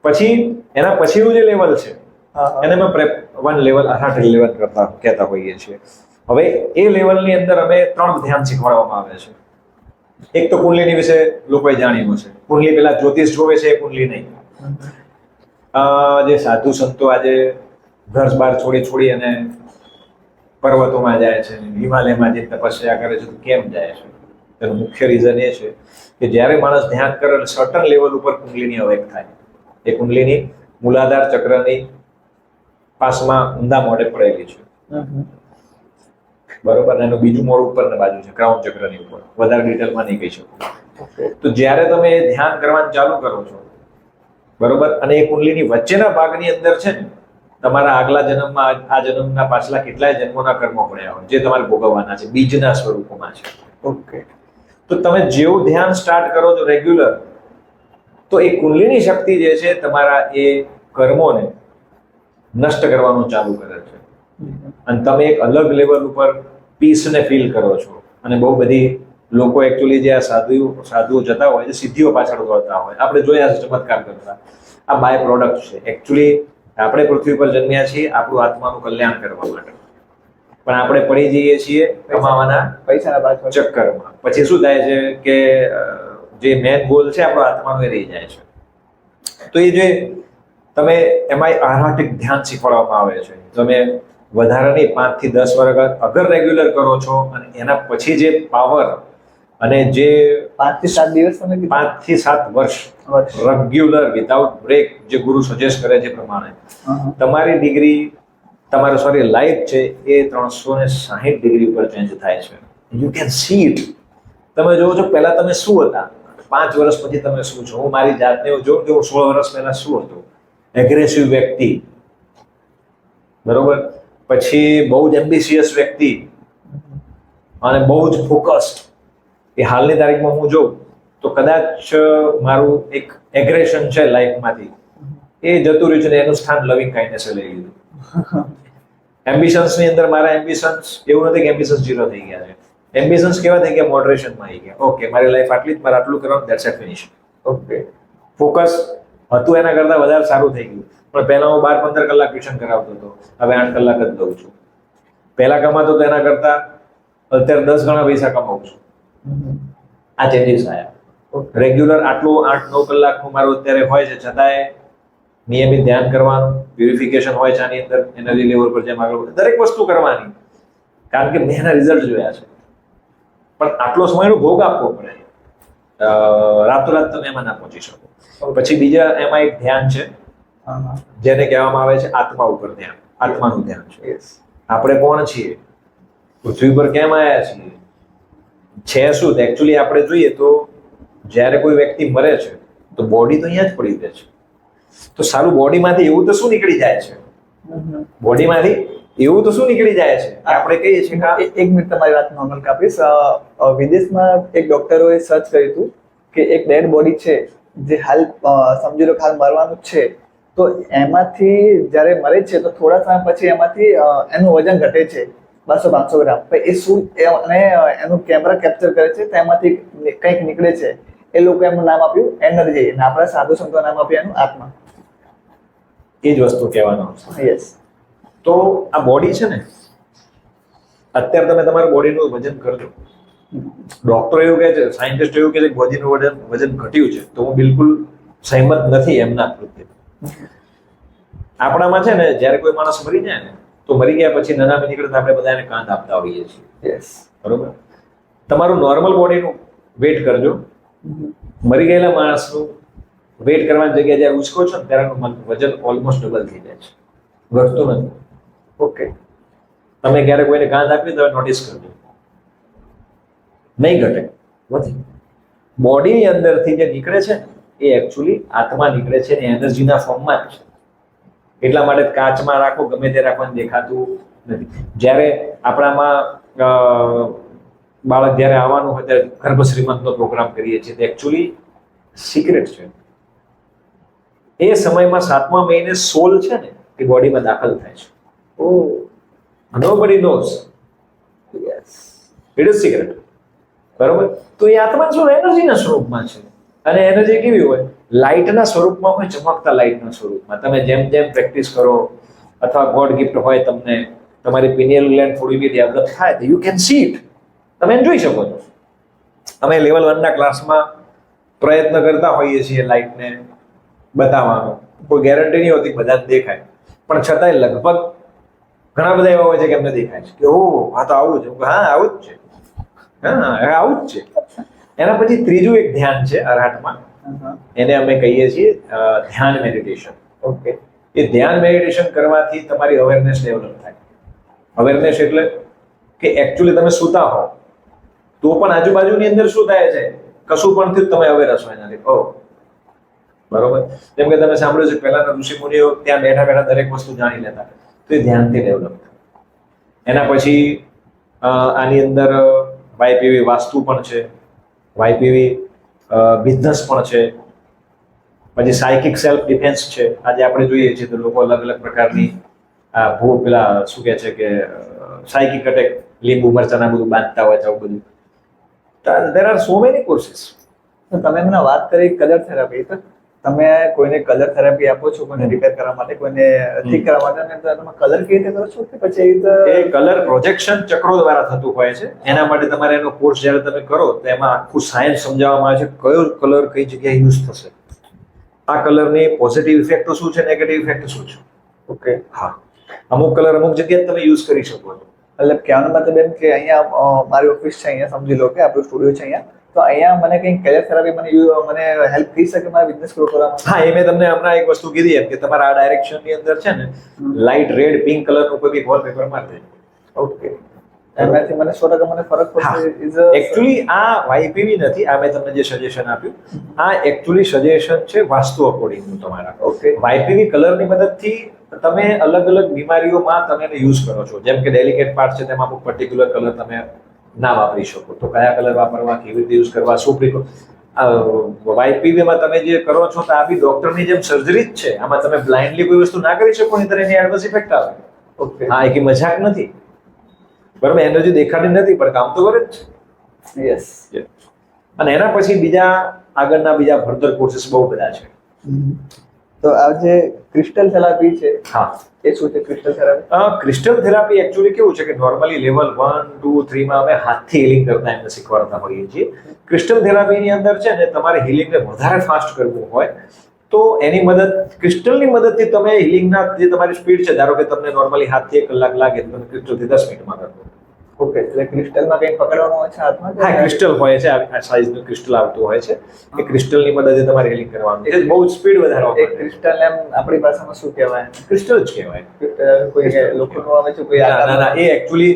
પછી એના પછીનું જે લેવલ છે એને અમે વન લેવલ, અર્હત લેવલ કહેતા હોઈએ છીએ. હવે એ લેવલની અંદર અમે 3 ધ્યાન શીખવાડવામાં આવે છે. એક તો કુંડલીની વિશે લોકોએ જાણ્યું છે. કુંડલી પેલા જ્યોતિષ જોવે છે, એ કુંડલી નહીં. જે સાધુ સંતો આજે ઘર બાર છોડી અને પર્વતોમાં જાય છે, હિમાલયમાં જે તપસ્યા કરે છે, તો કેમ જાય છે? એનું મુખ્ય રીઝન એ છે કે જ્યારે માણસ ધ્યાન કરે એટલે સર્ટન લેવલ ઉપર કુંડલીની અવેક થાય. એ કુંડલીની મૂલાધાર ચક્રની પાસમાં ઊંધા મોઢે પડેલી છે. બરોબર. એનું બીજું મોડ ઉપરની બાજુ છે, ક્રાઉન ચક્રની ઉપર. વધારે ડિટેલમાં નહીં કહી શકું. તો જ્યારે તમે ધ્યાન કરવાનું ચાલુ કરો છો, બરોબર, અને એ કુંડલીની વચ્ચેના ભાગની અંદર છે ને તમારા આગલા જન્મમાં, આ જન્મના પાછલા કેટલાય જન્મોના કર્મો પડ્યા હોય જે તમારે ભોગવવાના છે, બીજના સ્વરૂપોમાં છે. ઓકે. તો તમે જેવું ધ્યાન સ્ટાર્ટ કરો છો રેગ્યુલર, તો એ કુંડલીની શક્તિ જે છે તમારા એ કર્મોને નષ્ટ કરવાનું ચાલુ કરે છે. અને તમે એક અલગ લેવલ ઉપર પીસને ફીલ કરો છો. અને બહુ બધી લોકો એકચ્યુઅલી જે આ સાધુઓ જતા હોય, જે સિદ્ધિઓ પાછળ દોડતા હોય, આપણે જોયા છે ચમત્કાર કરતા, આ બાય પ્રોડક્ટ છે. એકચ્યુઅલી આપણે પૃથ્વી પર જન્મ્યા છીએ આપણું આત્માનું કલ્યાણ કરવા માટે, પણ આપણે પડી જઈએ છીએ કમાવાના પૈસાના ચક્કરમાં. પછી શું થાય છે કે જે મેન ગોલ છે આપણો આત્માનો એ રહી જાય છે. તો એ જે તમે એમાં આરાટિક ધ્યાન શીખવાડવામાં આવે છે. તમે વધારાની 5 થી 10 વર્ષ અગર રેગ્યુલર કરો છો, અને એના પછી જે પાવર અને જે 5 થી 7 દિવસ, 5 થી 7 વર્ષ રેગ્યુલર વિધાઉટ બ્રેક જે ગુરુ સજેસ્ટ કરે છે પ્રમાણે તમારી ડિગ્રી, તમારું લાઈફ છે એ 360 ડિગ્રી ઉપર ચેન્જ થાય છે. You can see it. તમે જોવો છો પહેલા તમે શું હતા, 5 વર્ષ પછી તમે શું છો. હું મારી જાતને જોઉં કે હું 16 વર્ષ પહેલા શું હતો. એગ્રેસિવ વ્યક્તિ, બરોબર, પછી બહુ જ એમ્બિશિયસ વ્યક્તિ અને બહુ જ ફોકસ્ડ, એ હાલની તારીખમાં હું જોઉં તો કદાચ મારું એક એગ્રેશન છે લાઈફમાંથી એ જતું રહ્યું છે ને એનું સ્થાન લવિંગ કાઇન્ડનેસે લઈ લીધું. એમ્બિશન્સની અંદર મારા એમ્બિશન્સ એવું નથી કે એમ્બિશન્સ ઝીરો થઈ ગયા છે. એમ્બિશન્સ કેવા થઈ ગયા? મોડરેશનમાં આવી ગયા. ઓકે, મારી લાઈફ આટલી જ, મારે આટલું કરવાનું, that's it, finish. Okay. Focus હતું એના કરતાં વધારે સારું થઈ ગયું. પણ પહેલા હું 12-15 કલાક ટ્યુશન કરાવતો હતો, હવે 8 કલાક જ દઉં છું. પહેલા કમાતો તો એના કરતાં અત્યારે 10 ગણા પૈસા કમાઉં છું. આ ચેન્જીસ આવ્યા. રેગ્યુલર આટલું 8-9 કલાકનું મારું અત્યારે હોય છે, છતાંય નિયમિત ધ્યાન કરવાનું, પ્યુરિફિકેશન હોય છે આની અંદર, એનર્જી લેવલ પર જેમ આગળ દરેક વસ્તુ કરવાની, કારણ કે મેં એના રિઝલ્ટ જોયા છે. પણ આટલો સમયનો ભોગ આપવો પડે, રાતોરાત તમે એમાં ના પહોંચી શકો. પછી બીજા એમાં એક ધ્યાન છે જેને કહેવામાં આવે છે આત્મા ઉપર ધ્યાન. આત્માનું ધ્યાન છે. આપણે કોણ છીએ, પૃથ્વી પર કેમ આવ્યા છીએ, છે શું? એકચ્યુઅલી આપણે જોઈએ તો જ્યારે કોઈ વ્યક્તિ મરે છે તો બોડી તો અહીંયા જ પડી રહે છે. તો સારું, બોડીમાંથી એવું તો શું નીકળી જાય છે? બોડીમાંથી એવું તો શું નીકળી જાય છે? આપણે કહીએ છીએ કે એક મિનિટ તમારી વાત નોર્મલ કાપીશ. વિદેશમાં એક ડોક્ટરોએ સર્ચ કર્યું હતું કે એક ડેડ બોડી છે જે હાલ સમજી લો કે હાલ મરવાનું જ છે, તો એમાંથી જ્યારે મરે છે તો થોડા સમય પછી એમાંથી એનું વજન ઘટે છે 200-500 ગ્રામ. એ શું અને એનું કેમેરા કેપ્ચર કરે છે, તેમાંથી કંઈક નીકળે છે. એ લોકો એનું નામ આપ્યું એનર્જી, અને આપણા સાધુ સંતો નામ આપ્યું એનું આત્મા. એ જ વસ્તુ કહેવાનો છે. યસ. તો આ બોડી છે ને, અત્યારે તમે તમારા બોડીનું વજન કરજો. ડોક્ટર એવું કહે છે, સાયન્ટિસ્ટ એવું કહે છે કે બોડીનું વજન ઘટ્યું છે, તો હું બિલકુલ સહેમત નથી એમના પ્રત્યે. આપણામાં છે ને, જ્યારે કોઈ માણસ મરી જાય ને, તો મરી ગયા પછી નનામી નીકળે તો આપણે બધા એને કાંધ આપતા હોઈએ છીએ. યસ. બરોબર? તમારું નોર્મલ બોડીનું વેટ કરજો. મરી ગયેલા માણસનું વેટ કરવાની જગ્યાએ જ્યારે ઉચકો છો ને ત્યારે વજન ઓલમોસ્ટ ડબલ થઈ જાય છે, ઘટતું નથી. ઓકે. તમે ક્યારે કોઈને કાંધ આપી તો નોટિસ કરજો, નહીં ઘટે, નથી. બોડીની અંદરથી જે નીકળે છે એ એકચ્યુઅલી આત્મા નીકળે છે ને એનર્જીના ફોર્મમાં જ છે. એટલા માટે કાચમાં રાખો, ગમે તે રાખવાનું દેખાતું નથી. જ્યારે આપણામાં બાળક જ્યારે આવવાનું હોય ત્યારે ગર્ભ શ્રીમંતનો પ્રોગ્રામ કરીએ છીએ, તે એકચ્યુઅલી સિક્રેટ છે. એ સમયમાં 7મા મહિને સોલ છે ને એ બોડીમાં દાખલ થાય છે. Nobody knows. Yes. It is secret. બરોબર? તો એ આત્મા શું એનર્જીના સ્વરૂપમાં છે. અને એનર્જી કેવી હોય? લાઇટના સ્વરૂપમાં હોય, ચમકતા લાઇટના સ્વરૂપમાં. તમે જેમ જેમ પ્રેક્ટિસ કરો અથવા ગોડ ગિફ્ટ હોય તમને, તમારી પિનિયલ ગ્લેન્ડ થોડી બી ડેવલપ થાય તો યુ કેન સી ઇટ. તમે એને જોઈ શકો છો. અમે લેવલ 1ના ક્લાસમાં પ્રયત્ન કરતા હોઈએ છીએ લાઇટને બતાવવાનો. કોઈ ગેરંટી નહીં હોતી બધાને દેખાય, પણ છતાંય લગભગ ઘણા બધા એવા હોય છે કે એમને દેખાય છે કે ઓહ આ તો આવું છે. હા, આવું જ છે. હા, આવું જ છે. એના પછી ત્રીજું એક ધ્યાન છે અરહતમાં, એને અમે કહીએ છીએ ધ્યાન મેડિટેશન. ઓકે. એ ધ્યાન મેડિટેશન કરવાથી તમારી અવેરનેસ ડેવલપ થાય. અવેરનેસ એટલે કે એકચ્યુઅલી તમે સૂતા હો તો પણ આજુબાજુની અંદર શું થાય છે, કશું પણ થયું તમે અવેર હશો એનાથી. ઓહ, બરોબર. જેમ કે તમે સાંભળ્યું છે પહેલાના ઋષિ મુનિઓ ત્યાં બેઠા બેઠા દરેક વસ્તુ જાણી લેતા, તો એ ધ્યાનથી ડેવલપ થાય. એના પછી આની અંદર YPV વાસ્તુ પણ છે, YPV બિઝનેસ પણ છે, પછી સાયકિક સેલ્ફ ડિફેન્સ છે. આજે આપણે જોઈએ છીએ તો લોકો અલગ અલગ પ્રકારની પેલા શું કહે છે કે સાયકિક અટેક, લીંબુ મરચાના બધું બાંધતા હોય છે, આવું બધું. There are so many courses. તમે મને વાત કરી કલર થેરાપી, તો તમે કોઈને કલર થેરાપી આપો છો, કોઈને રિપેર કરવા માટે, કોઈને ઠીક કરવા માટે, અને તમે કલર કેવી રીતે કરો છો કે પછી એ કલર પ્રોજેક્શન ચક્રો દ્વારા થતું હોય છે. એના માટે તમારે એનો કોર્સ જ્યારે તમે કરો તો એમાં આખું સાયન્સ સમજાવવામાં આવે છે, કયો કલર કઈ જગ્યાએ યુઝ થશે, આ કલરની પોઝિટિવ ઇફેક્ટ શું છે, નેગેટિવ ઇફેક્ટ શું છે. ઓકે. હા, અમુક કલર અમુક જગ્યાએ તમે યુઝ કરી શકો છો. એટલે કહેવાનો મતલબ એમ કે અહીંયા મારી ઓફિસ છે, અહીંયા સમજી લો કે આપણું સ્ટુડિયો છે અહીંયા, તો અહીંયા મને કંઈક કલર થેરાપી મને હેલ્પ થઈ શકે મારા બિઝનેસ ગ્રો કરવામાં? હા, એ મેં તમને હમણાં એક વસ્તુ કીધી એમ કે તમારા આ ડાયરેક્શનની અંદર છે ને લાઇટ રેડ પિંક કલરનું કોઈ બી વોલપેપર મારી દેજો. ઓકે. એમાંથી મને 100% મને ફરક પડશે is a એકચ્યુઅલી આ વાયપીવી નથી, આ મેં તમને જે સજેશન આપ્યું, આ એકચ્યુઅલી સજેશન છે વાસ્તુ અકોર્ડિંગનું તમારા. Okay. વાયપીવી કલરની મદદથી તમે અલગ અલગ બીમારીઓમાં તમે એને યુઝ કરો છો. જેમ કે ડેલિકેટ પાર્ટ છે તેમાં અમુક પર્ટિક્યુલર કલર તમે ના વાપરી શકો, તો કયા કલર વાપરવા, કેવી રીતે યુઝ કરવા, શું વાયપીવીમાં તમે જે કરો છો તો આ બી ડોક્ટરની જેમ સર્જરી જ છે. આમાં તમે બ્લાઇન્ડલી કોઈ વસ્તુ ના કરી શકો, નહીંતર એની એડવર્સ ઇફેક્ટ આવે. Okay. હા, એક મજાક નથી, બરાબર? એનર્જી દેખાડી નથી પણ કામ તો કરે જ છે. Yes. અને એના પછી બીજા આગળના બીજા ફર્ધર કોર્સીસ બહુ બધા છે. તો આ જે ક્રિસ્ટલ થેરાપી છે હા, એ શું છે crystal therapy? Crystal therapy actually કેવું છે કે નોર્મલી લેવલ 1, 2, 3 માં અમે હાથથી હિલિંગ કરતા એમને શીખવાડતા હોઈએ છીએ. ક્રિસ્ટલ થેરાપીની અંદર છે ને તમારે હિલિંગને વધારે ફાસ્ટ કરવું હોય તો એની મદદ, ક્રિસ્ટલની મદદથી તમે હિલિંગના જે તમારી સ્પીડ છે, ધારો કે તમને નોર્મલી હાથથી 1 કલાક લાગે તો તમે ક્રિસ્ટલથી 10 મિનિટમાં કરો. ઓકે, એટલે ક્રિસ્ટલમાં કંઈ પકડવાનું હોય છે હાથમાં? હા, ક્રિસ્ટલ હોય છે, આ સાઈઝનું ક્રિસ્ટલ આવતું હોય છે. એ ક્રિસ્ટલની મદદથી તમારે હિલિંગ કરવાનું છે. બહુ સ્પીડ વધારવા એક ક્રિસ્ટલ એમ આપણી ભાષામાં શું કહેવાય? ક્રિસ્ટલ જ કહેવાય. કોઈ લોકોનું આવે છે કોઈ ના, એ એકચ્યુઅલી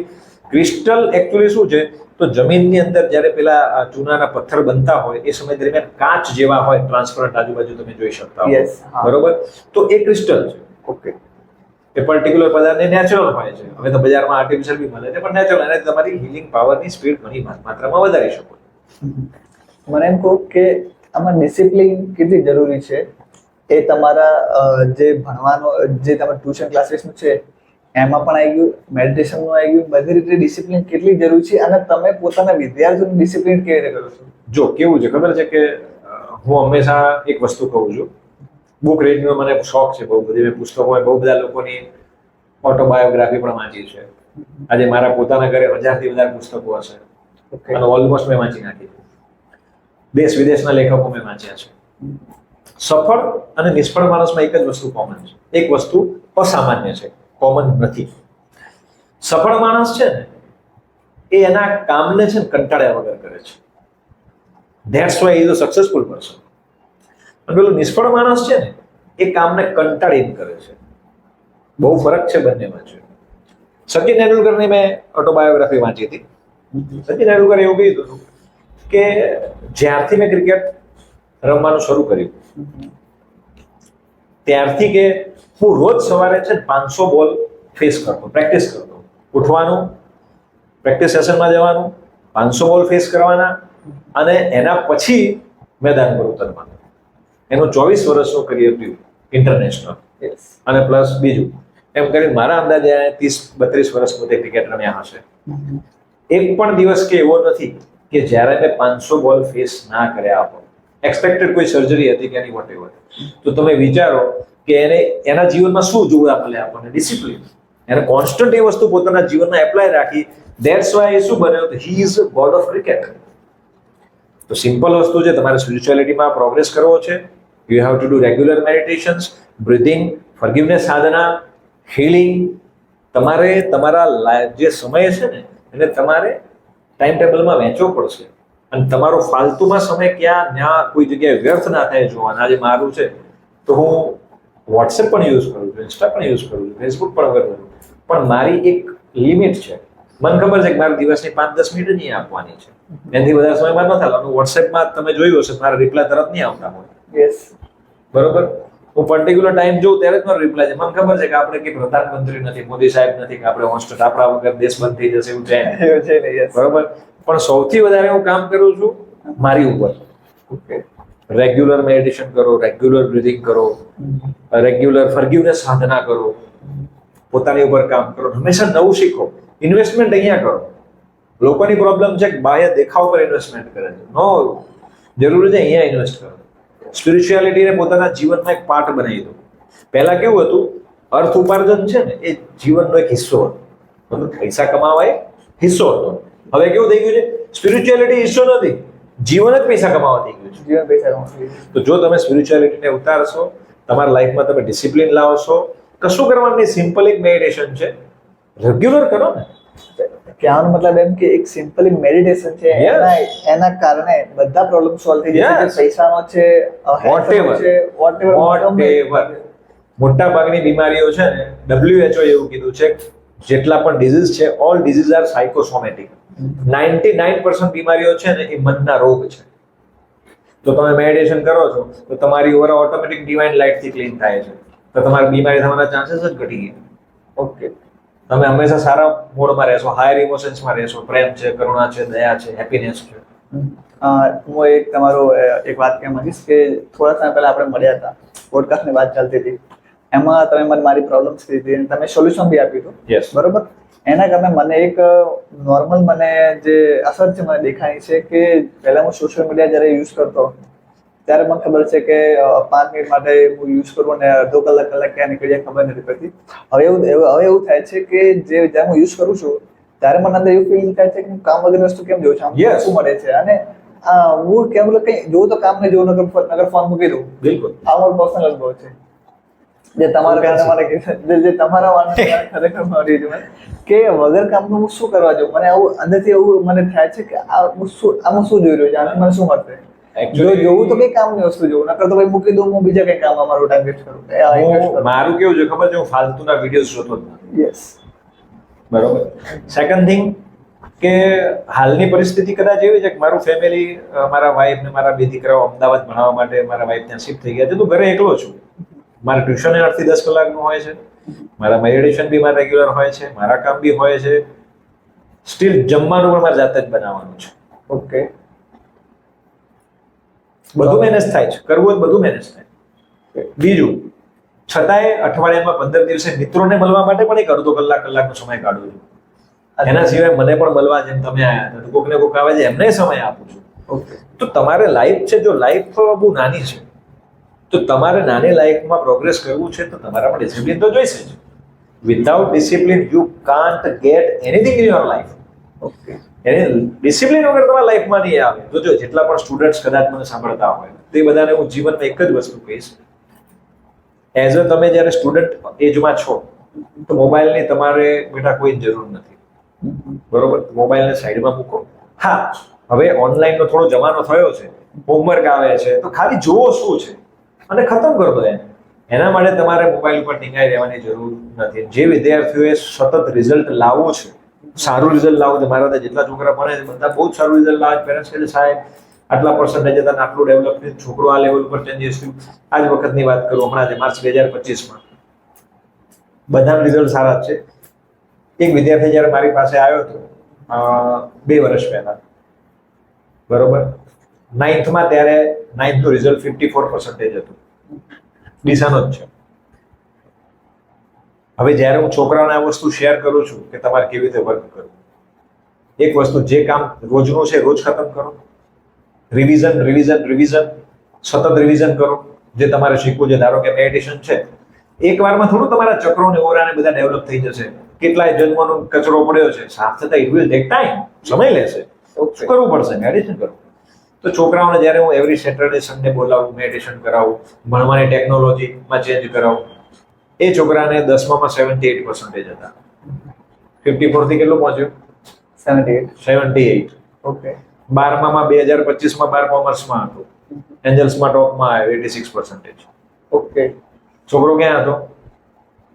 ક્રિસ્ટલ એકચ્યુઅલી શું છે, તો જમીનની અંદર જ્યારે પેલા ચૂનાના પથ્થર બનતા હોય એ સમય દરમિયાન કાચ જેવા હોય, ટ્રાન્સપરન્ટ આજુબાજુ તમે જોઈ શકતા હો. Yes, હા. બરોબર? તો એ ક્રિસ્ટલ છે. ઓકે. એ પર્ટિક્યુલર પદાર્થ નેચરલ હોય છે. હવે તો બજારમાં આર્ટિફિશિયલ બી મળે છે, પણ નેચરલ, અને તમારી હિલિંગ પાવરની સ્પીડ ઘણી માત્રામાં વધારી શકો. મને એમ કહું કે આમાં ડિસિપ્લિન કેટલી જરૂરી છે? એ તમારા જે ભણવાનો જે તમે ટ્યુશન ક્લાસીસનું છે એમાં પણ આવી ગયું, મેડિટેશનનું આવી ગયું, બધી રીતે ડિસિપ્લિન કેટલી જરૂરી છે અને તમે પોતાના વિદ્યાર્થીઓનું ડિસિપ્લિન કેવી રીતે કરો છો? જો કેવું છે ખબર છે કે હું હંમેશા એક વસ્તુ કહું છું, બુક રીડિંગનો મને શોખ છે બહુ બધી. મેં પુસ્તકો, બહુ બધા લોકોની ઓટોબાયોગ્રાફી પણ વાંચી છે. આજે મારા પોતાના ઘરે 1000થી વધારે પુસ્તકો હશે ઓકે. અને ઓલમોસ્ટ મેં વાંચી નાખી. દેશ વિદેશના લેખકો મેં વાંચ્યા છે. સફળ અને નિષ્ફળ માણસમાં એક જ વસ્તુ કોમન છે, એક વસ્તુ અસામાન્ય છે, કોમન નથી. સફળ માણસ છે ને એ એના કામને છે ને કંટાળ્યા વગર કરે છે. That's why is a successful person. અને પેલો નિષ્ફળ માણસ છે ને એ કામને કંટાળીને કરે છે. બહુ ફરક છે બંનેમાં છે. સચિન તેંડુલકરની મેં ઓટોબાયોગ્રાફી વાંચી હતી. સચિન તેંડુલકરે એવું કીધું હતું કે જ્યારથી મેં ક્રિકેટ રમવાનું શરૂ કર્યું ત્યારથી કે હું રોજ સવારે છે 500 બોલ ફેસ કરતો, પ્રેક્ટિસ કરતો. ઉઠવાનું, પ્રેક્ટિસ સેશનમાં જવાનું, 500 બોલ ફેસ કરવાના અને એના પછી મેદાન પર ઉતરવાનું. એનું 24 વર્ષનું કરિયર થયું ઇન્ટરનેશનલ. Yes. અને પ્લસ બીજું એમ કરીને મારા અંદાજે 30-32 વર્ષ પોતે ક્રિકેટ રમ્યા હશે. એક પણ દિવસ કે એવો નથી કે જ્યારે મેં 500 બોલ ફેસ ના કર્યા હોય. એક્સપેક્ટેડ કોઈ સર્જરી હતી કે એની વોટ એવર. તો તમે વિચારો કે એને એના જીવનમાં શું જોવા મળે આપણને? ડિસિપ્લિન. એને કોન્સ્ટન્ટ એ વસ્તુ પોતાના જીવનમાં એપ્લાય રાખી. ધેટ્સ વાય શું બન્યો? He is god of cricket. તો સિમ્પલ વસ્તુ છે, તમારે સ્પિરિચ્યુઆલિટીમાં પ્રોગ્રેસ કરવો છે. You have to do regular meditations, breathing, forgiveness sadhana, healing. તમારે તમારા જે સમય છે ને એને તમારે ટાઈમ ટેબલમાં વહેંચવો પડશે. અને તમારો ફાલતુમાં સમય ત્યાં કોઈ જગ્યાએ વ્યર્થ ના થાય જોવાના. આજે મારું છે તો હું વોટ્સએપ પણ યુઝ કરું છું, ઇન્સ્ટા પણ યુઝ કરું છું, ફેસબુક પણ કરું છું, પણ મારી એક લિમિટ છે. મને ખબર છે કે મારે દિવસની 5-10 મિનિટ નહીં આપવાની છે, એનાથી વધારે સમય મારે ન થાય. વોટ્સએપમાં તમે જોયું હશે મારા રિપ્લાય તરત નહીં આવતા હોય. યસ. બરોબર? હું પર્ટિક્યુલર ટાઈમ જોઉં ત્યારે જ મારો રિપ્લાય છે. મને ખબર છે કે આપણે કે પ્રધાનમંત્રી નથી, મોદી સાહેબ નથી કે આપણે હોસ્ટેલ આપણા વગર દેશ બંધ થઈ જશે એવું છે નહીં. Yes. બરોબર? પણ સૌથી વધારે હું કામ કરું છું મારી ઉપર. ઓકે. રેગ્યુલર મેડિટેશન કરો, રેગ્યુલર બ્રીથિંગ કરો, રેગ્યુલર ફોરગિવનેસ સાધના કરો, પોતાની ઉપર કામ કરો, હંમેશા નવું શીખો. ઇન્વેસ્ટમેન્ટ અહીંયા કરો. લોકોની પ્રોબ્લેમ છે કે બાહ્ય દેખાવ પર ઇન્વેસ્ટમેન્ટ કરે છે. નો, જરૂરી છે અહીંયા ઇન્વેસ્ટ કરો. સ્પિરિચ્યુઆલિટીને પોતાના જીવનમાં એક પાર્ટ બનાવી દો. પહેલા કેવું હતું, અર્થ ઉપાર્જન છે ને એ જીવનનો એક હિસ્સો હતો. મતલબ પૈસા કમાવા એક હિસ્સો હતો. હવે કેવું થઈ ગયું છે, સ્પિરિચ્યુઆલિટી હિસ્સો નથી, જીવન જ પૈસા કમાવા થઈ ગયું છે. જીવન પૈસા કમાવા. તો જો તમે સ્પિરિચ્યુઆલિટીને ઉતારશો, તમારા લાઈફમાં તમે ડિસિપ્લિન લાવશો, કશું કરવાની સિમ્પલ એક મેડિટેશન છે, રેગ્યુલર કરો ને. કહેવાનો મતલબ એમ કે એક સિમ્પલી મેડિટેશન છે, એના કારણે બધા પ્રોબ્લેમ સોલ્વ થઈ જશે. Yes. પૈસાનો છે, Whatever. whatever. મોટા ભાગની બીમારીઓ છે ને WHO એવું કીધું છે જેટલા પણ ડિઝીઝ છે, ઓલ ડિઝીઝ આર સાયકોસોમેટિક. 99% બીમારીઓ છે ને એ મનના રોગ છે. તો તમે મેડિટેશન કરો છો તો તમારી ઓરા ઓટોમેટિક ડિવાઇન લાઇટ થી ક્લીન થાય છે, તો તમારી બીમારી થવાના ચાન્સીસ જ ઘટી ગયા. ઓકે. તમે હંમેશા સારા મોડમાં રહેશો, હાયર ઇમોશન્સમાં રહેશો, પ્રેમ છે, કરુણા છે, દયા છે, હેપીનેસ છે. હું એક તમારો એક વાત કહેવા માંગીશ કે થોડા સમય પહેલા આપણે મળ્યા હતા, પોડકાસ્ટની વાત ચાલતી હતી, એમાં તમે મને મારી પ્રોબ્લેમ્સ કીધી અને તમે સોલ્યુશન બી આપ્યું હતું. યસ. બરોબર. એના કારણે મને એક નોર્મલ મને જે અસર છે મને દેખાય છે કે પહેલા હું સોશિયલ મીડિયા જ્યારે યુઝ કરતો ત્યારે મને ખબર છે કે 5 મિનિટ માટે હું યુઝ કરું અને અડધો કલાક ક્યાં નીકળી જાય ખબર નથી પડતી. હવે એવું થાય છે કે જ્યારે હું યુઝ કરું છું ત્યારે મને અંદર એવું ફીલ થાય છે કે હું કામ વગરની વસ્તુ કેમ જોઉં છું, Yes. શું મળે છે, અને હું કેમ કંઈ જોઉં તો કામ ને જોઉં, નગર ફોન મૂકી દઉં. બિલકુલ. આ મારો પર્સનલ અનુભવ છે જે તમારા કારણે જે તમારા વાળા ખરેખર મારી છે કે વગર કામનું હું શું કરવા જાઉં. મને આવું અંદરથી એવું મને થાય છે કે આમાં શું જોઈ રહ્યો છે, આનાથી મને શું મળશે. જો જોવું તો કઈ કામની વસ્તુ જોવું, નકર તો ભાઈ મૂકી દઉં, હું બીજા કઈ કામમાં મારો ટાઈમ વેસ્ટ કરું. મારું કેવું છે ખબર છે, હું ફાલતુના વિડીયોઝ જોતો જ નથી. યસ. બરોબર. સેકન્ડ થિંગ કે હાલની પરિસ્થિતિ કદાચ એવી છે કે મારું ફેમિલી, મારા વાઈફ ને મારા 2 દીકરાઓ અમદાવાદ ભણવા માટે મારા વાઈફ ત્યાં શિફ્ટ થઈ ગયા છે, તો ઘરે એકલો છું. મારે ટ્યુશન 8 થી 10 કલાકનું હોય છે, મારા મેડિટેશન બી મારા રેગ્યુલર હોય છે, મારા કામ બી હોય છે, સ્ટીલ જમવાનું પણ મારે જાતે જ બનાવવાનું છે. ઓકે. બધું મેનેજ થાય છે, કરવું હોય બધું મેનેજ થાય. બીજું, છતાંય અઠવાડિયામાં 15 દિવસે મિત્રોને મળવા માટે પણ એક અડધો કલાકનો સમય કાઢું છું. એના સિવાય મને પણ મળવા, જેમ તમે આયા હતા તો કોકને કોક આવે છે એમને સમય આપું છું. ઓકે. તો તમારે લાઈફ છે, જો લાઈફ બહુ નાની છે તો તમારે નાની લાઈફમાં પ્રોગ્રેસ કરવું છે તો તમારામાં ડિસિપ્લિન તો જોઈશે જ. Without discipline you can't get anything in your life. Okay. એને ડિસિપ્લિન વગર તમારા લાઈફમાં નહીં આવે. તો જો જેટલા પણ સ્ટુડન્ટ્સ કદાચ મને સાંભળતા હોય તે બધાને હું જીવનમાં એક જ વસ્તુ કહીશ, એઝ અ તમે જ્યારે સ્ટુડન્ટ એજમાં છો તો મોબાઈલની તમારે બેટા કોઈ જરૂર નથી. બરોબર. મોબાઈલને સાઈડમાં મૂકો. હા, હવે ઓનલાઈનનો થોડો જમાનો થયો છે, હોમવર્ક આવે છે તો ખાલી જુઓ શું છે અને ખતમ કરી દો એને. એના માટે તમારે મોબાઈલ ઉપર ટીંગાઈ રહેવાની જરૂર નથી. જે વિદ્યાર્થીઓએ સતત રિઝલ્ટ લાવવું છે, સારું રિઝલ્ટ લાવવું છે, મારા ત્યાં જેટલા છોકરા ભણે છે બધા બહુ જ સારું રિઝલ્ટ લાવે. પેરેન્ટ્સ કહે છે સાહેબ આટલા પર્સન્ટેજ હતા, આટલું ડેવલપ થયું, છોકરો આ લેવલ ઉપર ચેન્જીસ થયું. આજ વખતની વાત કરું, હમણાં જ માર્ચ 2025માં બધાના રિઝલ્ટ સારા જ છે. એક વિદ્યાર્થી જ્યારે મારી પાસે આવ્યો હતો 2 વર્ષ પહેલા, બરોબર, 9th ત્યારે 9th નું રિઝલ્ટ 54% હતું. ડીસાનો જ છે. હવે જ્યારે હું છોકરાઓને આ વસ્તુ શેર કરું છું કે તમારે કેવી રીતે વર્ક કરવું, એક વસ્તુ, જે કામ રોજનું છે રોજ ખતમ કરો. રિવિઝન રિવિઝન રિવિઝન, સતત રિવિઝન કરો. જે તમારે શીખવું છે, ધારો કે મેડિટેશન છે, એક વારમાં થોડું તમારા ચક્રો ને ઓરાને બધા ડેવલપ થઈ જશે. કેટલાય જન્મનો કચરો પડ્યો છે, સાફ થતા ઇટ વિલ ટેક ટાઈમ, સમય લેશે. શું કરવું પડશે? મેડિટેશન કરવું. તો છોકરાઓને જ્યારે હું એવરી સેટરડે સન્ડે બોલાવું, મેડિટેશન કરાવું, ભણવાની ટેકનોલોજીમાં ચેન્જ કરાવું, એ છોકરાને 10માં 78% હતા. 54 થી કેટલું પહોંચ્યો? 78. ઓકે. 12માં 2025માં 12 કોમર્સમાં હતો, એન્જલ્સમાં ટોપમાં આવ્યો, 86%. ઓકે. છોકરો ક્યાં હતો?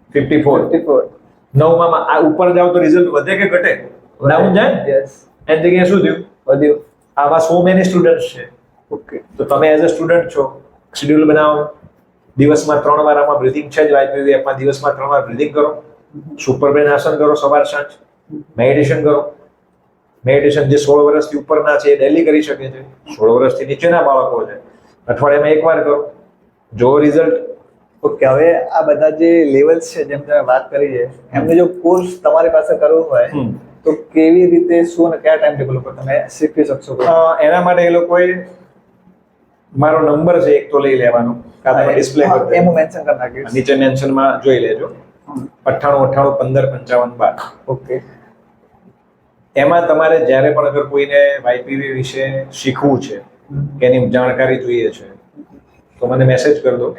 54. 9માં આ ઉપર જાવ તો રિઝલ્ટ વધે કે ઘટે? ડાઉન જાય ને. યસ. એની જગ્યાએ શું થયું? વધ્યું. આવા સો મેની સ્ટુડન્ટ્સ છે. ઓકે. તો તમે એઝ અ સ્ટુડન્ટ છો, શેડ્યુલ બનાવો. દિવસમાં 3 વાર આમાં બ્રીથિંગ છે જ, વાઇપીવીએફમાં દિવસમાં 3 વાર બ્રીથિંગ કરો, સુપરમેન આસન કરો સવાર સાંજ, મેડિટેશન કરો. મેડિટેશન જે 16 વર્ષથી ઉપરના છે એ ડેલી કરી શકે છે, 16 વર્ષથી નીચેના બાળકો છે અઠવાડિયામાં 1 વાર કરો, જો રિઝલ્ટ. ઓકે. હવે આ બધા જે લેવલ્સ છે જેમ તમે વાત કરી છે, એમને જો કોર્સ તમારી પાસે કરવો હોય તો કેવી રીતે, શું અને કયા ટાઈમ ટેબલ ઉપર તમે શીખવી શકશો? એના માટે એ લોકોએ મારો નંબર છે એક તો લઈ લેવાનો, કાં તમે ડિસ્પ્લે કરી એમ હું મેન્શન કરી નાખીશ, નીચે મેન્શનમાં જોઈ લેજો. 98 98 15 55 12. ઓકે. એમાં તમારે જ્યારે પણ અગર કોઈને વાયપીવી વિશે શીખવું છે કે એની જાણકારી જોઈએ છે તો મને મેસેજ કરી દો.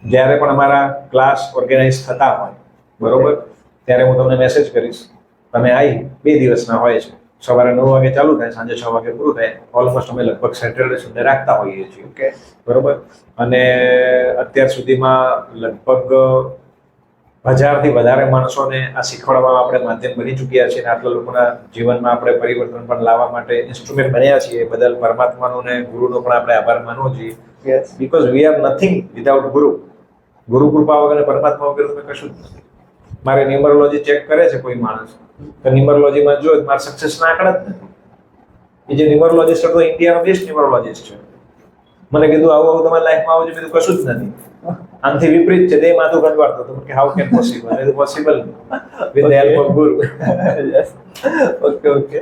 જ્યારે પણ અમારા ક્લાસ ઓર્ગેનાઇઝ થતા હોય, બરોબર, ત્યારે હું તમને મેસેજ કરીશ. તમે આવી 2 દિવસના હોય છે, સવારે 9 વાગે ચાલુ થાય, સાંજે 6 વાગે પૂરું થાય. ઓલમોસ્ટ અમે લગભગ સેટરડે સન્ડે રાખતા હોઈએ છીએ. ઓકે. બરોબર. અને અત્યાર સુધીમાં લગભગ 1000થી વધારે માણસોને આ શીખવાડવામાં આપણે માધ્યમ બની ચૂક્યા છીએ અને આટલા લોકોના જીવનમાં આપણે પરિવર્તન પણ લાવવા માટે ઇન્સ્ટ્રુમેન્ટ બન્યા છીએ. એ બદલ પરમાત્માનો ને ગુરુનો પણ આપણે આભાર માનવો જોઈએ. Yes because we are nothing without ગુરુ. ગુરુ કૃપા વગર અને પરમાત્મા વગર તમે કશું જ નથી. મારે ન્યુમરોલોજી ચેક કરે છે કોઈ માણસ, તો ન્યુમરોલોજીમાં જો મારા સક્સેસના આંકડા જ નથી. એ જે ન્યુમરોલોજીસ્ટ હતો ઇન્ડિયાનો બેસ્ટ ન્યુમરોલોજીસ્ટ છે. મને કીધું આવું આવું તમારી લાઈફમાં આવું છે, મેં કીધું કશું જ નથી. આનાથી વિપરીત છે. તે માથું ગંજવાડતો હતો કે how can possible. A possible with the help of ગુરુ. યસ ઓકે ઓકે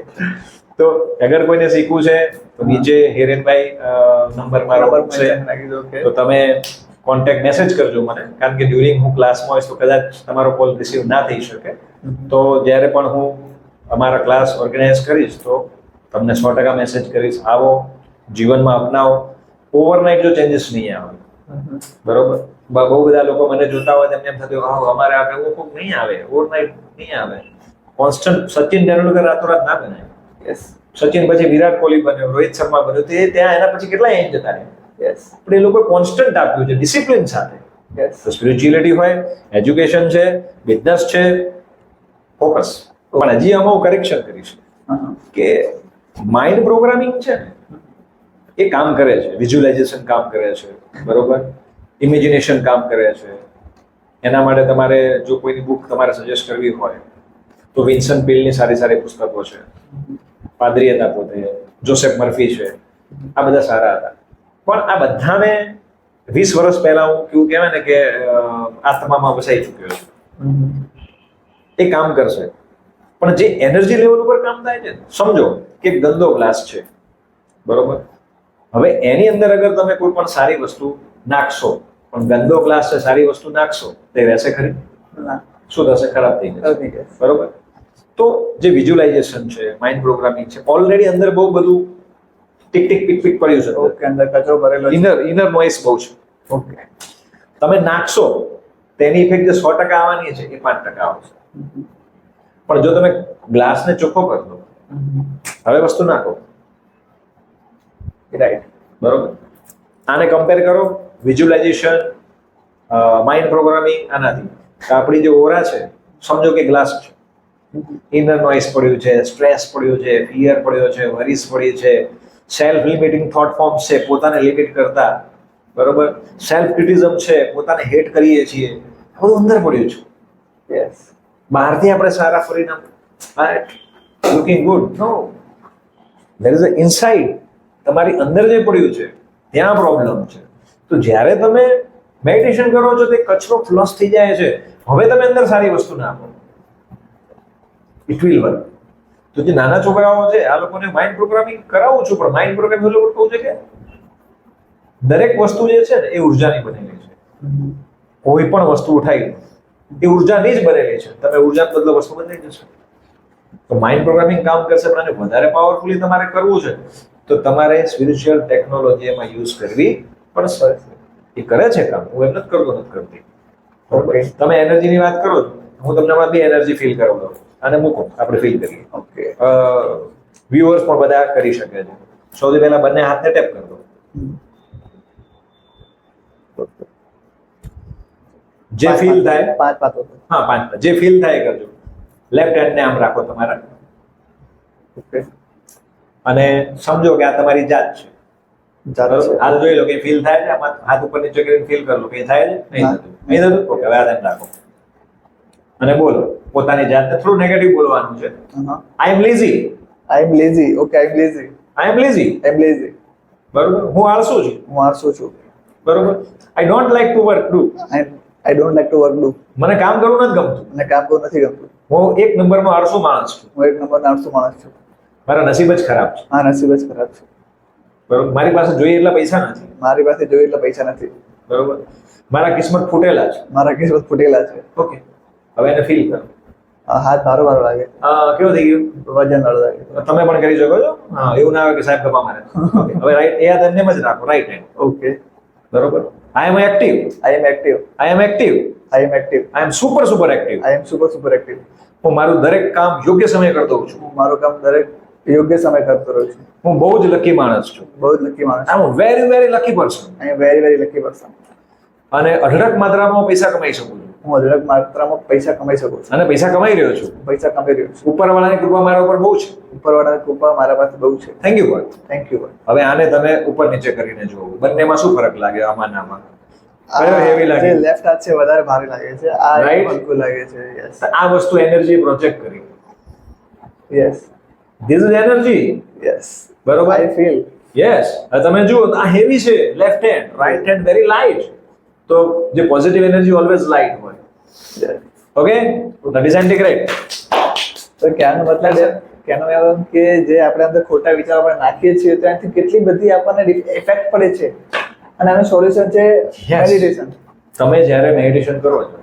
તો અગર કોઈને શીખવું છે તો નીચે હિરેનભાઈ નંબર મારો છે, ઓકે તો તમે કોન્ટેક્ટ મેસેજ કરજો મને, કારણ કે ડ્યુરિંગ હું ક્લાસમાં હોઈશ તો કદાચ તમારો કોલ રિસીવ ના થઈ શકે. તો જ્યારે પણ હું અમારા ક્લાસ ઓર્ગેનાઇઝ કરીશ તો તમને 100% મેસેજ કરીશ. આવો, જીવનમાં અપનાવો. ઓવરનાઇટ જો ચેન્જીસ નહીં આવે, બરોબર. બહુ બધા લોકો મને જોતા હોય તેમને એમ થતું હોય અમારે આ એવું કોક નહીં આવે, ઓવરનાઇટ નહીં આવે. કોન્સ્ટન્ટ સચિન તેંડુલકર રાતોરાત ના બને. યસ સચિન પછી વિરાટ કોહલી બન્યો, રોહિત શર્મા બન્યો, તે ત્યાં એના પછી કેટલા એન્ડ જતા રહ્યા. યસ પણ એ લોકો કોન્સ્ટન્ટ આપ્યું છે ડિસિપ્લિન સાથે. યસ તો સ્પિરિચ્યુઅલિટી હોય, એજ્યુકેશન છે, બિઝનેસ છે, ફોકસ. પણ હજી આમાં હું કરેક્શન કરીશ કે માઇન્ડ પ્રોગ્રામિંગ છે ને એ કામ કરે છે, વિઝ્યુલાઇઝેશન કામ કરે છે, બરોબર, ઇમેજિનેશન કામ કરે છે. એના માટે તમારે જો કોઈની બુક તમારે સજેસ્ટ કરવી હોય તો વિન્સન પીલની સારી સારી પુસ્તકો છે. પાદરી હતા પોતે, જોસેફ મર્ફી છે, આ બધા સારા હતા. પણ આ બધાને 20 વર્ષ પહેલા હું કેવું કહેવાય ને કે આત્મામાં વસાઈ ચૂક્યો છું. એ કામ કરશે. પણ જે એનર્જી લેવલ ઉપર કામ થાય છે, સમજો કે એક ગંદો ગ્લાસ છે, બરોબર. હવે એની અંદર અગર તમે કોઈ પણ સારી વસ્તુ નાખશો, પણ ગંદો ગ્લાસ છે, સારી વસ્તુ નાખશો, તે રહેશે ખરી? ના શું થશે? ખરાબ થઈ જશે, બરોબર. તો જે વિઝ્યુલાઇઝેશન છે, માઇન્ડ પ્રોગ્રામિંગ છે, ઓલરેડી અંદર બહુ બધું ટીક ટીક પીક પીક પડ્યું છે. ઓકે અંદર કચરો ભરેલો છે. ઇનર નોઇસ બહુ છે. ઓકે તમે નાખશો તેની ઇફેક્ટ જે 100% આવવાની છે એ 5% આવશે. પણ જો તમે ગ્લાસને ચોખ્ખો કરી દો, હવે વસ્તુ નાખો, રાઈટ બરોબર. આને કમ્પેર કરો વિઝ્યુલાઇઝેશન, માઇન્ડ પ્રોગ્રામિંગ આનાથી. આપણી જે ઓરા છે, સમજો કે ગ્લાસ છે, ઇનર નોઇસ પડ્યું છે, સ્ટ્રેસ પડ્યો છે, ફિયર પડ્યો છે, વરીસ પડી છે, સેલ્ફ લિમિટિંગ થોટ ફોર્મ્સ છે, પોતાને લિમિટ કરતા, બરોબર, સેલ્ફ ક્રિટિઝમ છે, પોતાને હેટ કરીએ છીએ, બધું અંદર પડ્યું છે. યસ બહારથી આપણે સારા પરિણામ, looking good, no, there is a inside. તમારી અંદર જે પડ્યું છે ત્યાં પ્રોબ્લેમ છે. તો જ્યારે તમે મેડિટેશન કરો છો તે કચરો ફ્લશ થઈ જાય છે. હવે તમે અંદર સારી વસ્તુ નાખો, ઇટ વિલ વર્ક. તો જે નાના છોકરાઓ છે આ લોકોને માઇન્ડ પ્રોગ્રામિંગ કરાવું છું, પણ માઇન્ડ પ્રોગ્રામિંગ લોકો કહું છે કે દરેક વસ્તુ જે છે ને એ ઉર્જાની બનેલી છે. કોઈ પણ વસ્તુ ઉઠાવી એ ઉર્જાની જ બનેલી છે. તમે ઉર્જા બદલો વસ્તુ બદલાઈ જશે. તો માઇન્ડ પ્રોગ્રામિંગ કામ કરશે, પણ આને વધારે પાવરફુલી તમારે કરવું છે તો તમારે સ્પિરિચ્યુઅલ ટેકનોલોજી એમાં યુઝ કરવી પડશે. એ કરે છે કામ, હું એમ નથી કરતો, નથી કરતી. ઓકે તમે એનર્જીની વાત કરો છો, હું તમને હમણાં બી એનર્જી ફીલ કરાવું અને મૂકો, આપણે ફીલ કરીએ. ઓકે વ્યુઅર્સ પણ બધા કરી શકે છે. સૌથી પહેલા બંને હાથને ટેપ કરી દો. જે ફીલ થાય, પાંચ પાંચ હા 5, જે ફીલ થાય એ કરજો. લેફ્ટ હેન્ડને આમ રાખો તમારા, ઓકે અને સમજો કે આ તમારી જાત છે. ચાલો બરોબર? હાલ જોઈ લો કે ફીલ થાય છે. આમાં હાથ ઉપર નીચે કરીને ફીલ કરી લો કે થાય છે, નહીં થતું, નહીં થતું. ઓકે, હવે આ રાખો અને બોલો પોતાની જાતને. થોડું નેગેટિવ બોલવાનું છે. I am lazy, I am lazy. Okay I am lazy. I am lazy, I am lazy. બરોબર. હું આળસુ છું, હું આળસુ છું. બરોબર. I don't like to work do, I don't like to work do. મને કામ કરવું નથી ગમતું. મને કામ કરવું નથી ગમતું. હું 1 નંબરનો આળસુ માણસ છું. હું 1 નંબરનો આળસુ માણસ છું. મારા નસીબ જ ખરાબ છે, હા નસીબ જ ખરાબ છે. બરોબર. મારી પાસે જોઈએ એટલા પૈસા નથી, મારી પાસે જોઈએ એટલા પૈસા નથી. બરોબર. મારા કિસ્મત ફૂટેલા છે. મારા કિસ્મત ફૂટેલા છે. ઓકે, હવે એને ફીલ કરો. હાથ મારો મારો લાગે. કેવું થઈ ગયું? વજન વાળો લાગે. તમે પણ કરી શકો છો. હા, એવું ના આવે કે સાહેબ ગપા મારે. Okay, હવે રાઈટ એ હાથ એમ જ રાખો, રાઈટ હેન્ડ, ઓકે બરોબર. આઈ એમ એક્ટિવ, આઈ એમ એક્ટિવ. આઈ એમ એક્ટિવ, આઈ એમ એક્ટિવ. આઈ એમ સુપર એક્ટિવ. આઈ એમ સુપર એક્ટિવ. હું મારું દરેક કામ યોગ્ય સમયે કરતો હોઉં છું. હું મારું કામ દરેક યોગ્ય સમય કરતો રહું છું. હું બહુ જ લકી માણસ છું. બહુ જ લકી માણસ. I am very lucky person. I am very lucky person. અને અઢળક માત્રામાં પૈસા કમાઈ શકું છું. હું અઢળક માત્રામાં પૈસા કમાઈ શકું છું, અને પૈસા કમાઈ રહ્યો છું. પૈસા કમાઈ રહ્યો છું. ઉપરવાળાની કૃપા મારા ઉપર બહુ છે. ઉપરવાળાની કૃપા મારા પાસે બહુ છે. થેન્ક યુ ભાઈ. Thank you. હવે આને તમે ઉપર નીચે કરીને જુઓ, બંનેમાં શું ફરક લાગે? આમાં ને આમાં કયો heavy લાગે? જે લેફ્ટ હાથ છે વધારે ભારે લાગે છે, આ Right? હલકું લાગે છે. યસ તો આ વસ્તુ એનર્જી પ્રોજેક્ટ કરી. Yes this is energy. Yes બરોબર? I feel. યસ. હવે તમે જુઓ તો આ હેવી છે, left hand, right hand very light. તો જે પોઝિટિવ એનર્જી ઓલવેઝ લાઇટ હોય. Okay, that is integrate. તો કહેવાનો મતલબ કહેવાનો એમ કે જે આપણે અંદર ખોટા વિચારો આપણે નાખીએ છીએ ત્યાંથી કેટલી બધી આપણને ઇફેક્ટ પડે છે, અને આનું સોલ્યુશન છે મેડિટેશન. તમે જ્યારે મેડિટેશન કરો છો,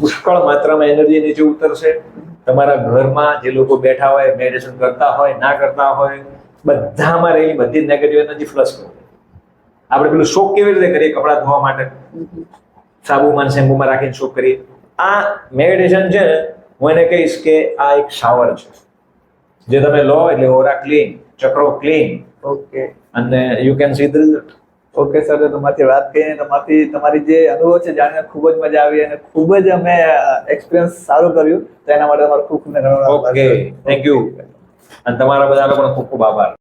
પુષ્કળ માત્રામાં એનર્જી નીચે ઉતરશે. તમારા ઘરમાં જે લોકો બેઠા હોય, મેડિટેશન કરતા હોય, ના કરતા હોય, બધામાં રહેલી બધી નેગેટિવ એનર્જી ફ્લશ કરો. આપણે પેલું શોક કેવી રીતે કરીએ? કપડાં ધોવા માટે સાબુમાં શેમ્પુમાં રાખીને શોક કરીએ. આ મેડિટેશન છે ને, હું એને કહીશ કે આ એક શાવર છે, જે તમે લો એટલે ઓરા ક્લીન, ચક્રો ક્લીન, ઓકે અને you can see the result. Okay sir, તો તમારી વાત કરીને તમારી જે અનુભવ છે જાણીને ખૂબ જ મજા આવી, અને ખૂબ જ અમે એક્સપિરિયન્સ સારું કર્યું, તો એના માટે તમારો ખૂબ ખૂબ ધન્યવાદ. Okay, thank you. અને તમારા બધા લોકોનો ખૂબ ખૂબ આભાર.